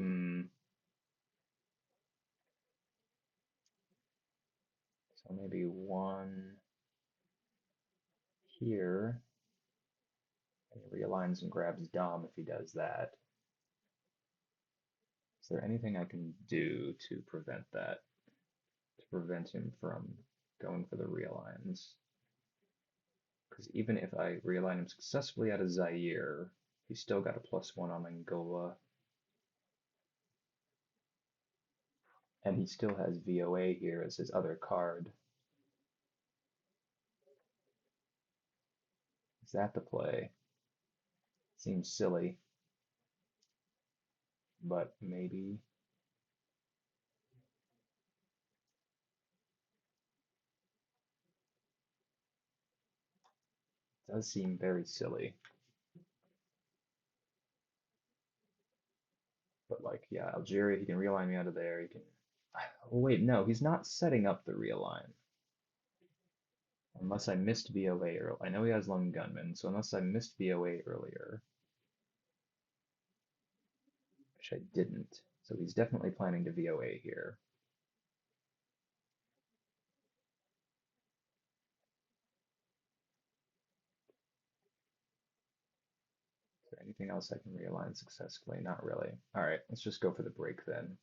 maybe one here. And he realigns and grabs Dom if he does that. Is there anything I can do to prevent that? To prevent him from going for the realigns? Because even if I realign him successfully out of Zaire, he's still got a +1 on Angola. And he still has VOA here as his other card. Is that the play? Seems silly, but maybe. It does seem very silly. But like, yeah, Algeria, he can realign me out of there. He can. Oh wait, no, he's not setting up the realign. Unless I missed VOA earlier. I know he has lone gunman, so unless I missed VOA earlier, which I didn't. So he's definitely planning to VOA here. Is there anything else I can realign successfully? Not really. All right, let's just go for the break then.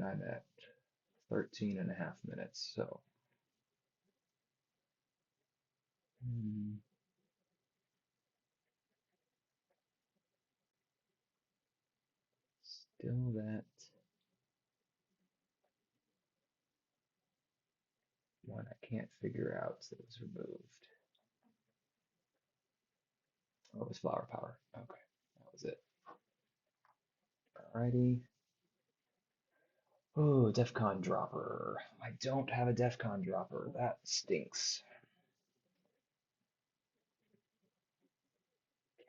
I'm at 13 and a half minutes, so still that one I can't figure out that was removed. Oh, it was flower power. Okay, that was it. Alrighty. Oh, DEFCON dropper. I don't have a DEFCON dropper. That stinks.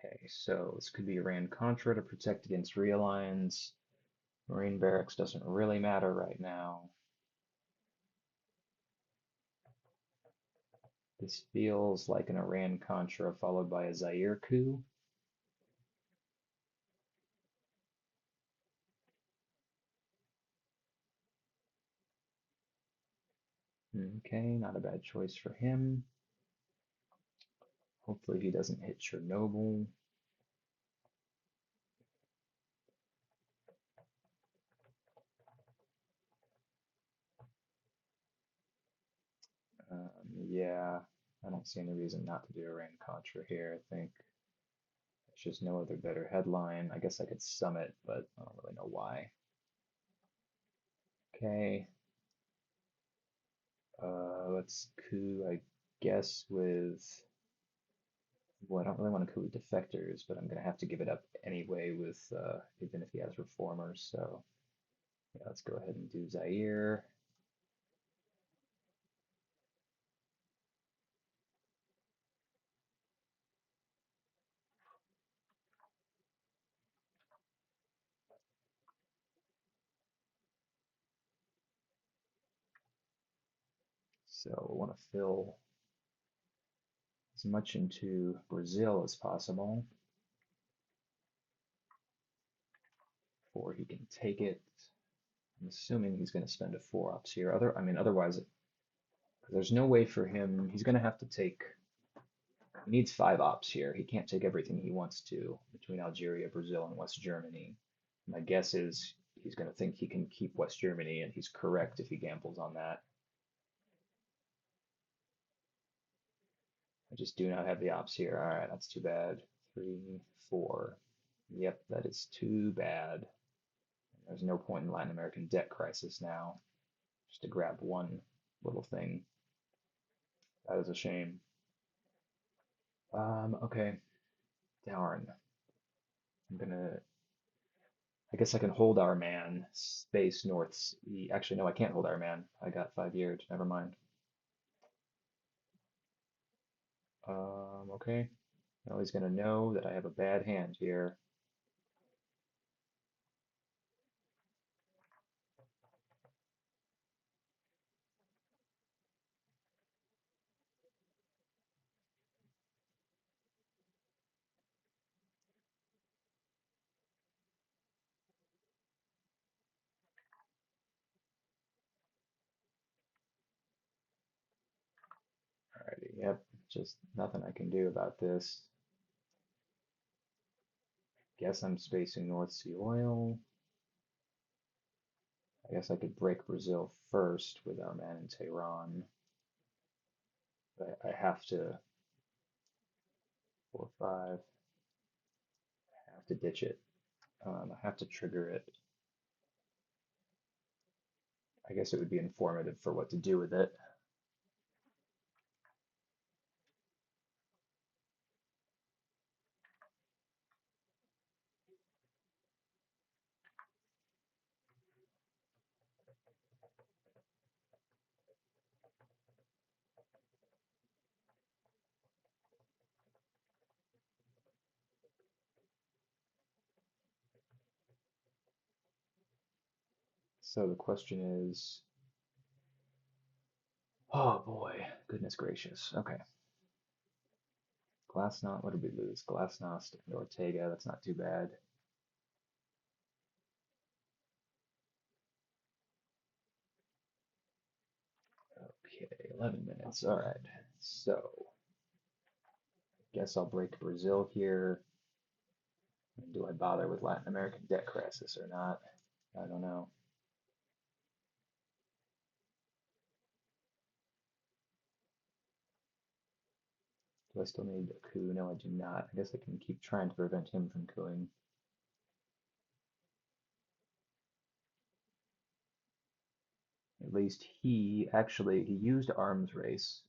Okay, so this could be Iran Contra to protect against realigns. Marine barracks doesn't really matter right now. This feels like an Iran Contra followed by a Zaire coup. Okay, not a bad choice for him. Hopefully he doesn't hit Chernobyl. Yeah, I don't see any reason not to do Iran Contra here. I think there's just no other better headline. I guess I could sum it, but I don't really know why. Okay. Let's coup, I guess, with, well, I don't really want to coup with defectors, but I'm going to have to give it up anyway with, even if he has reformers. So yeah, let's go ahead and do Zaire. So we want to fill as much into Brazil as possible before he can take it. I'm assuming he's going to spend a 4 ops here. Otherwise, there's no way for him. He's going to have to take. He needs 5 ops here. He can't take everything he wants to between Algeria, Brazil, and West Germany. My guess is he's going to think he can keep West Germany, and he's correct if he gambles on that. I just do not have the ops here. All right, that's too bad. 3, 4. Yep, that is too bad. There's no point in Latin American debt crisis now, just to grab one little thing. That is a shame. Okay, darn. I'm gonna. I guess I can hold our man. Space North. Actually, no, I can't hold our man. I got 5 years. Never mind. Okay. Now he's gonna know that I have a bad hand here. Alrighty. Yep. Just nothing I can do about this. Guess I'm spacing North Sea oil. I guess I could break Brazil first with our man in Tehran. But I have to 4, 5. I have to ditch it. I have to trigger it. I guess it would be informative for what to do with it. So the question is, oh boy, goodness gracious. Okay. Glasnost, what did we lose? Glasnost and Ortega, that's not too bad. Okay, 11 minutes. All right. So, guess I'll break Brazil here. Do I bother with Latin American debt crisis or not? I don't know. Do I still need a coup? No, I do not. I guess I can keep trying to prevent him from cooing. At least he used arms race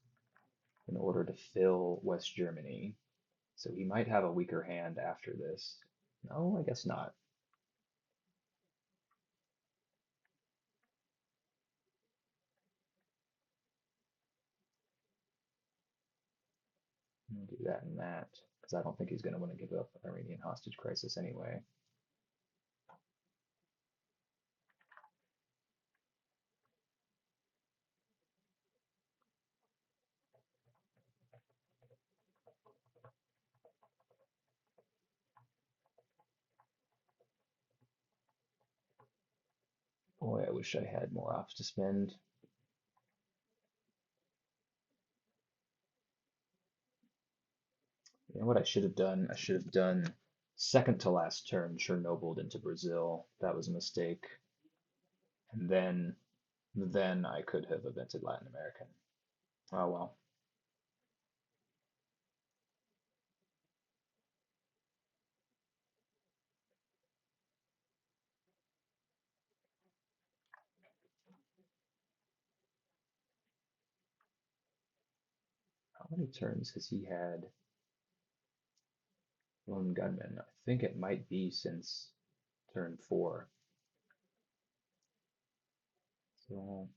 in order to fill West Germany, so he might have a weaker hand after this. No, I guess not. I'll do that and that, because I don't think he's going to want to give up Armenian hostage crisis anyway. Boy, I wish I had more ops to spend. You know what I should have done? I should have done second to last turn Chernobyl into Brazil. That was a mistake. And then I could have invented Latin American. Oh well. How many turns has he had lone gunman? I think it might be since turn 4. So,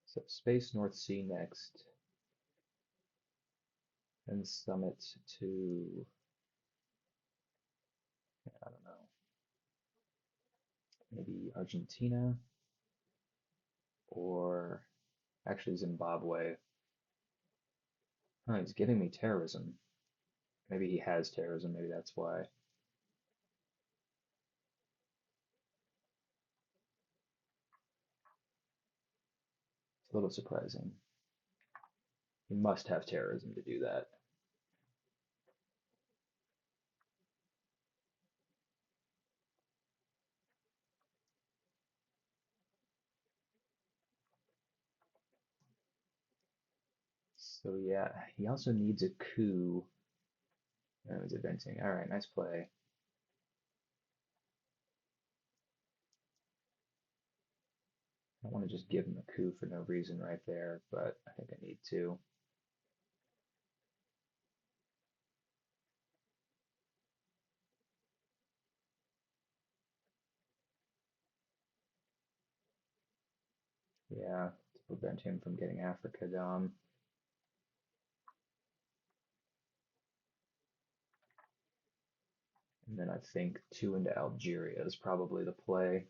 so space North Sea next, and summit to, I don't know, maybe Argentina or actually Zimbabwe. Oh, he's giving me terrorism. Maybe he has terrorism, maybe that's why. It's a little surprising. He must have terrorism to do that. So yeah, he also needs a coup. Oh, he's advancing. All right, nice play. I don't want to just give him a coup for no reason right there, but I think I need to. Yeah, to prevent him from getting Africa done. And then I think 2 into Algeria is probably the play.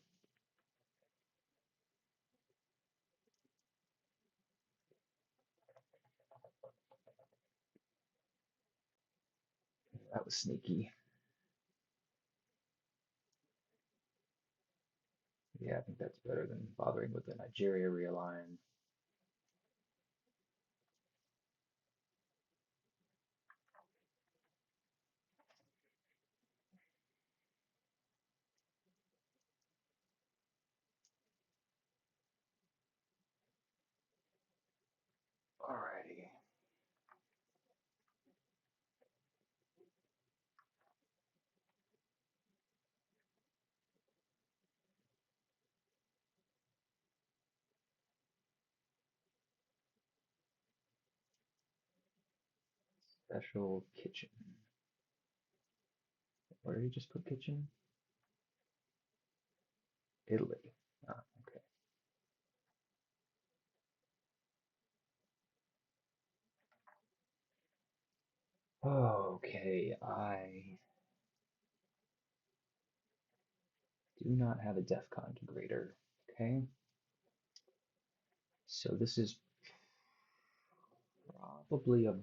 That was sneaky. Yeah, I think that's better than bothering with the Nigeria realign. Alrighty. Special kitchen. Where did you just put kitchen? Italy. Ah, okay. Okay, I do not have a DEFCON grader. Okay, so this is probably a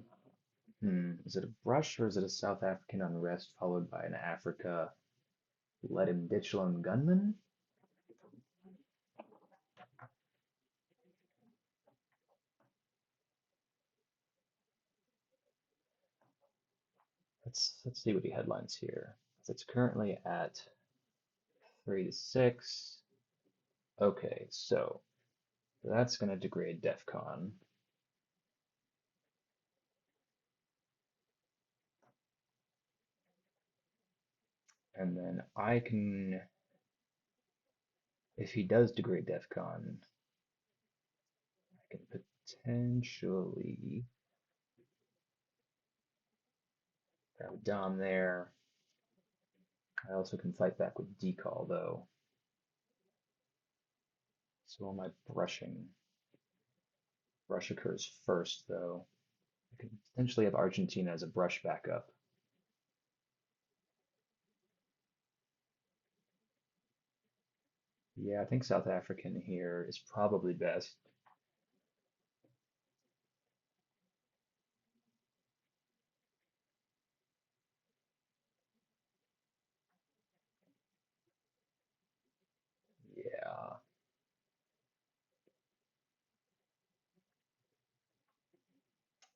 is it a brush or is it a South African unrest followed by an Africa let him ditch lone gunman? Let's see what he headlines here. It's currently at 3 to 6. Okay, so that's going to degrade DEFCON. And then I can, if he does degrade DEFCON, I can potentially grab a Dom there. I also can fight back with Decall though. So am I brushing? Brush occurs first though. I could potentially have Argentina as a brush backup. Yeah, I think South African here is probably best. Yeah.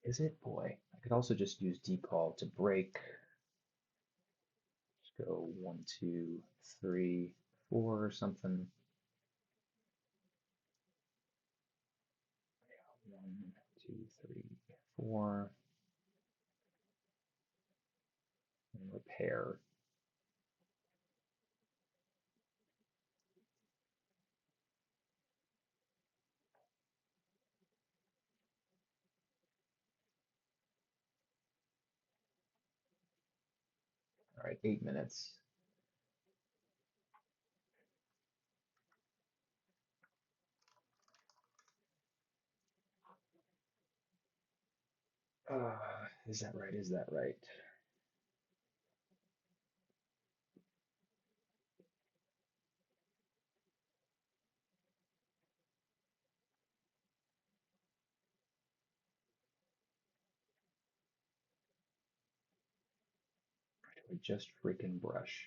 Is it? Boy. I could also just use decall to break. Just go 1, 2, 3, 4 or something. 1, 2, 3, 4. And repair. All right, 8 minutes. Is that right? Is that right? I just freaking brush.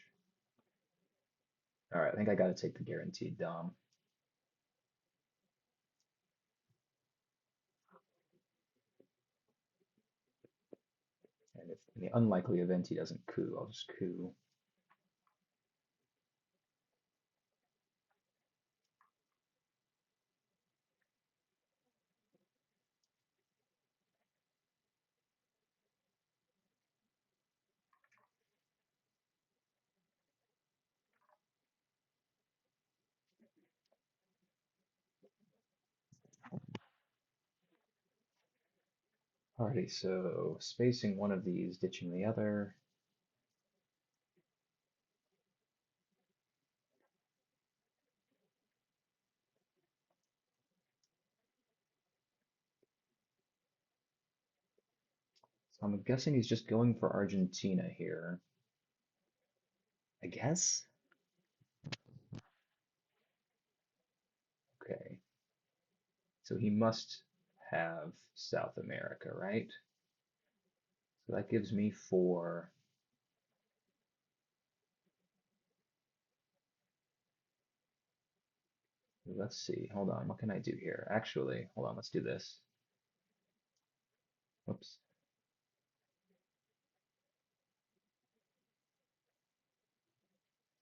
All right, I think I got to take the guaranteed Dom. And if in the unlikely event he doesn't coup, I'll just coup. Alrighty, so spacing one of these, ditching the other. So I'm guessing he's just going for Argentina here. I guess? Okay. So he must have South America, right? So that gives me 4. Let's see. Hold on. What can I do here? Actually, hold on. Let's do this. Whoops.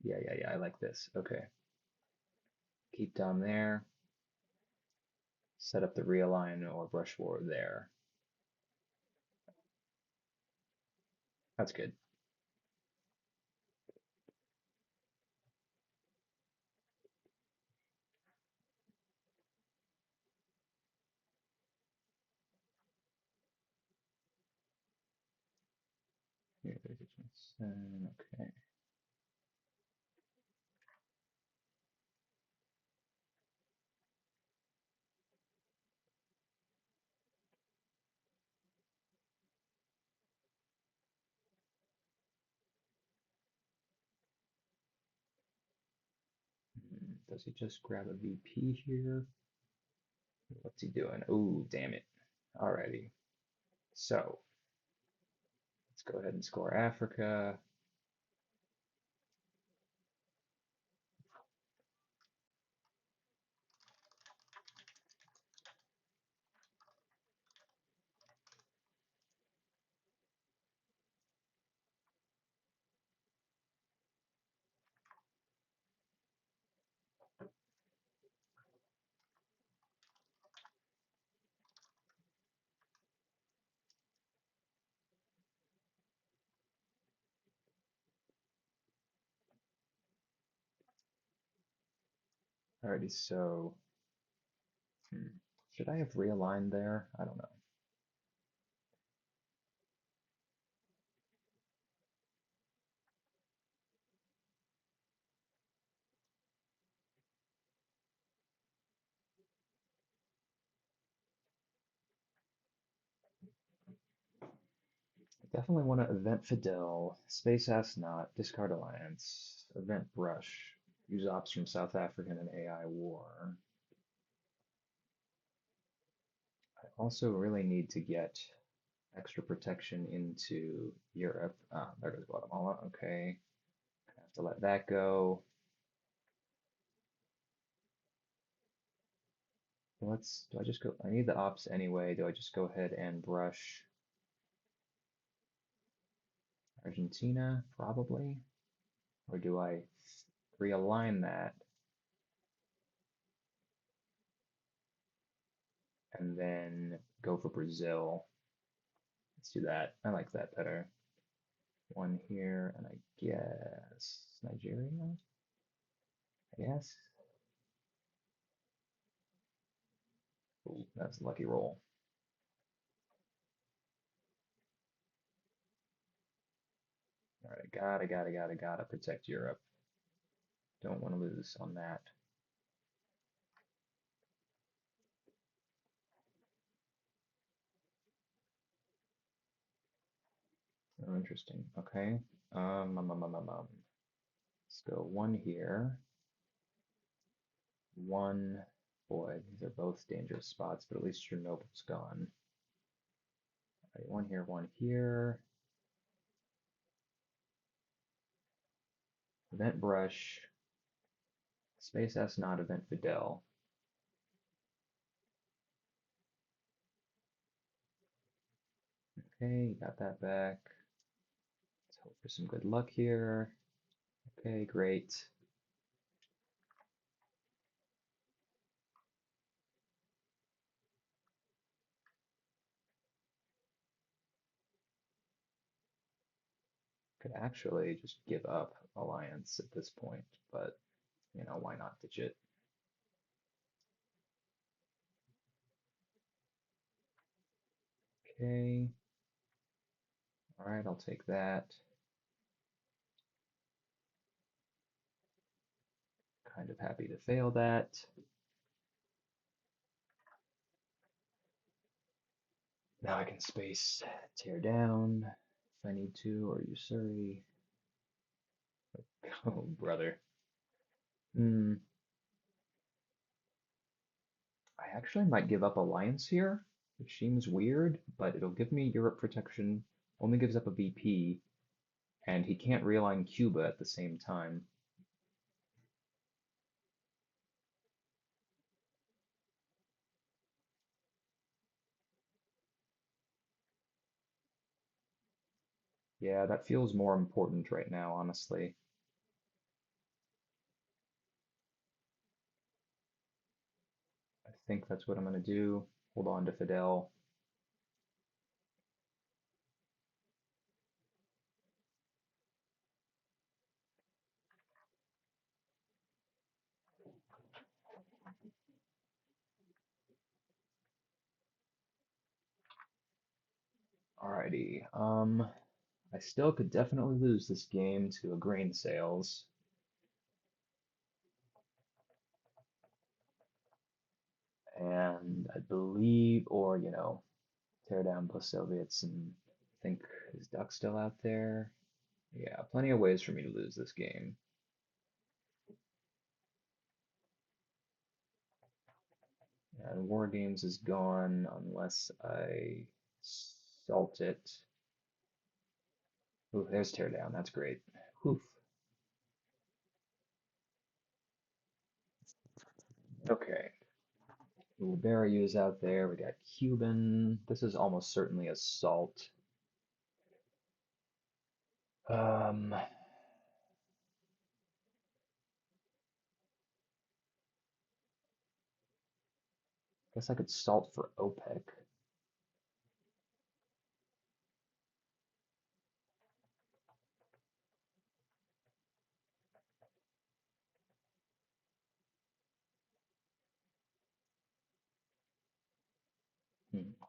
Yeah. I like this. Okay. Keep down there. Set up the realign or brush forward there. That's good. Okay. Does he just grab a VP here? What's he doing? Oh, damn it. Alrighty. So let's go ahead and score Africa. Alrighty, so should I have realigned there? I don't know. Definitely want to event Fidel, space astronaut, discard alliance, event brush, use ops from South African and AI war. I also really need to get extra protection into Europe. Ah, there goes Guatemala. Okay, I have to let that go. Do I just go, I need the ops anyway. Do I just go ahead and brush Argentina? Probably. Or do I realign that and then go for Brazil? Let's do that. I like that better. One here, and I guess Nigeria? I guess. Ooh, that's a lucky roll. All right, gotta protect Europe. Don't want to lose on that. Oh, interesting. Okay. Let's go one here. One. Boy, these are both dangerous spots, but at least Chernobyl's gone. All right, one here, one here. Event Brush. Space S not Event Fidel. Okay, got that back. Let's hope for some good luck here. Okay, great. Could actually just give up Alliance at this point, but you know, why not ditch it? Okay. All right, I'll take that. Kind of happy to fail that. Now I can space tear down if I need to, or Usuri. Oh, brother. Hmm. I actually might give up Alliance here, which seems weird, but it'll give me Europe protection, only gives up a VP, and he can't realign Cuba at the same time. Yeah, that feels more important right now, honestly. I think that's what I'm going to do. Hold on to Fidel. Alrighty. I still could definitely lose this game to a grain sales. And I believe, or, you know, tear down plus Soviets and think, is Duck still out there? Yeah, plenty of ways for me to lose this game. And War Games is gone unless I salt it. Ooh, there's Teardown. That's great. Oof. Okay. Barryu's out there. We got Cuban. This is almost certainly a salt. Um, guess I could salt for OPEC.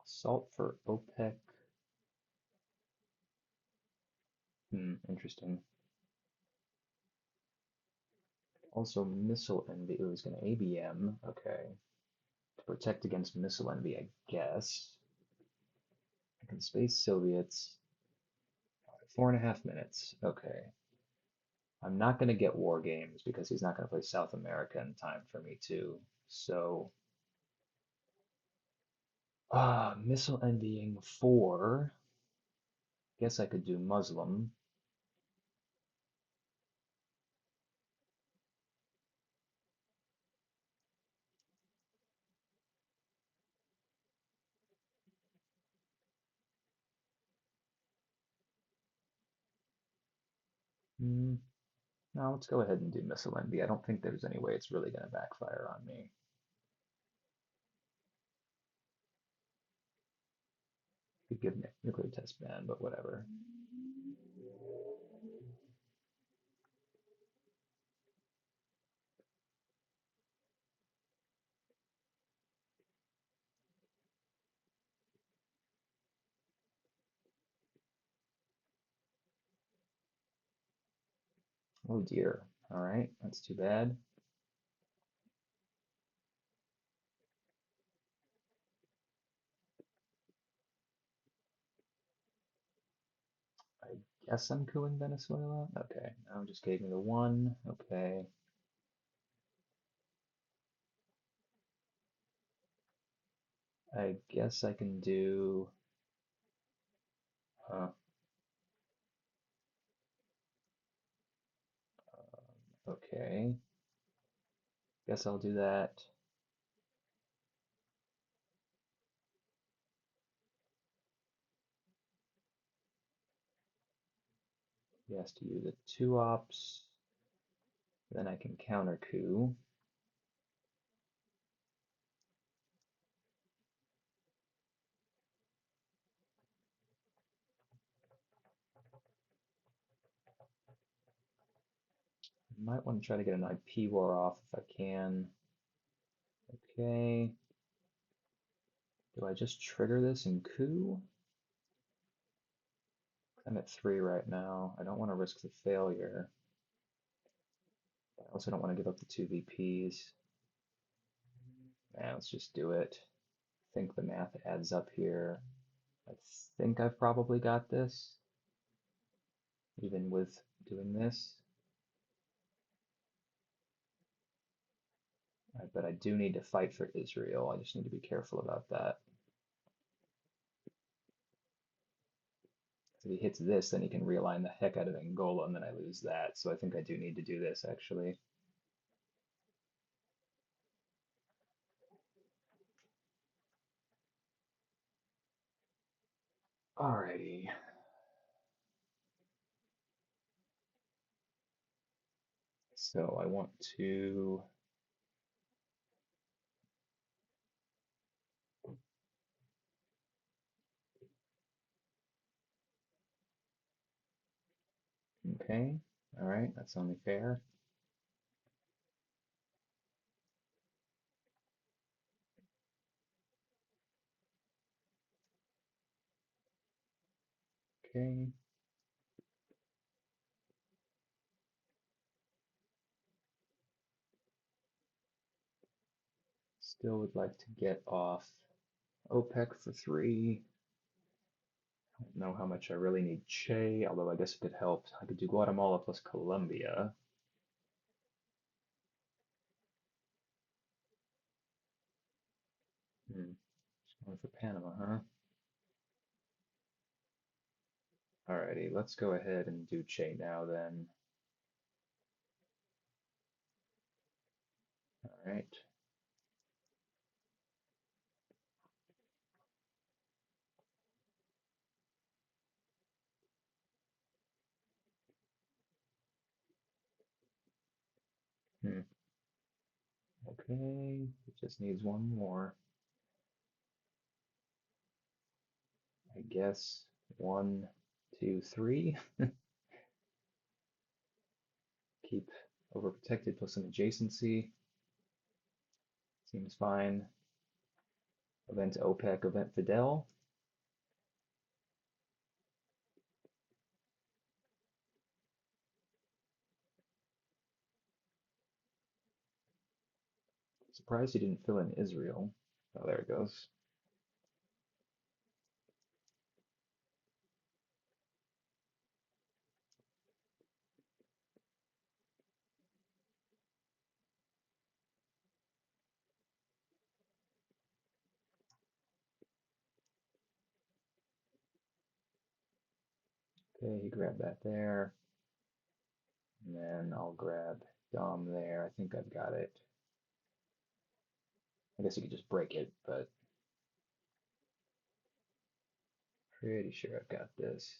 Salt for OPEC. Interesting. Also, missile envy. It was going to ABM. Okay. To protect against missile envy, I guess. I can space Soviets. 4.5 minutes. Okay. I'm not going to get war games because he's not going to play South America in time for me to. So, missile envying 4. Guess I could do Muslim. Hmm. No, let's go ahead and do missile envy. I don't think there's any way it's really going to backfire on me. Could give me a nuclear test ban, but whatever. Oh dear. All right, that's too bad. I guess I'm cooling Venezuela. Okay, now just gave me the 1. Okay. I guess I can do. Okay. Guess I'll do that. He has to use a 2 ops. Then I can counter coup. I might want to try to get an IP war off if I can. Okay. Do I just trigger this and coup? I'm at 3 right now. I don't want to risk the failure. I also don't want to give up the 2 VPs. Yeah, let's just do it. I think the math adds up here. I think I've probably got this, even with doing this. But I do need to fight for Israel. I just need to be careful about that. If he hits this, then he can realign the heck out of Angola, and then I lose that. So I think I do need to do this, actually. Alrighty. So I want to. Okay. All right. That's only fair. Okay. Still would like to get off OPEC for 3. I don't know how much I really need Che, although I guess it could help. I could do Guatemala plus Colombia. Just going for Panama, huh? Alrighty, let's go ahead and do Che now then. Alright. Hmm. Okay, it just needs one more. I guess 1, 2, 3. Keep overprotected plus some adjacency. Seems fine. Event OPEC, event Fidel. Surprised he didn't fill in Israel. Oh, there it goes. Okay, he grabbed that there. And then I'll grab Dom there. I think I've got it. I guess you could just break it, but pretty sure I've got this.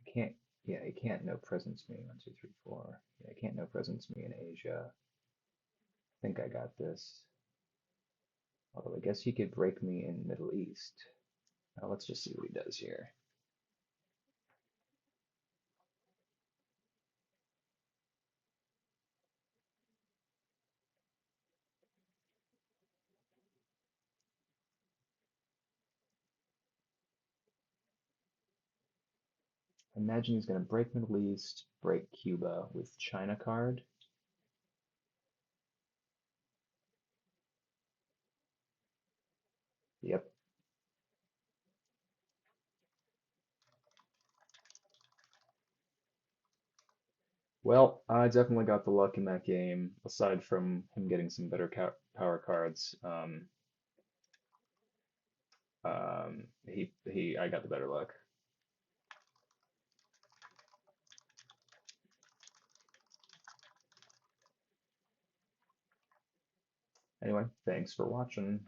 I can't, yeah, he can't no presence me. 1, 2, 3, 4. Yeah, I can't no presence me in Asia. I think I got this. Although I guess he could break me in Middle East. Now let's just see what he does here. Imagine he's going to break Middle East, break Cuba with China card. Yep. Well, I definitely got the luck in that game, aside from him getting some better power cards. I got the better luck. Anyway, thanks for watching.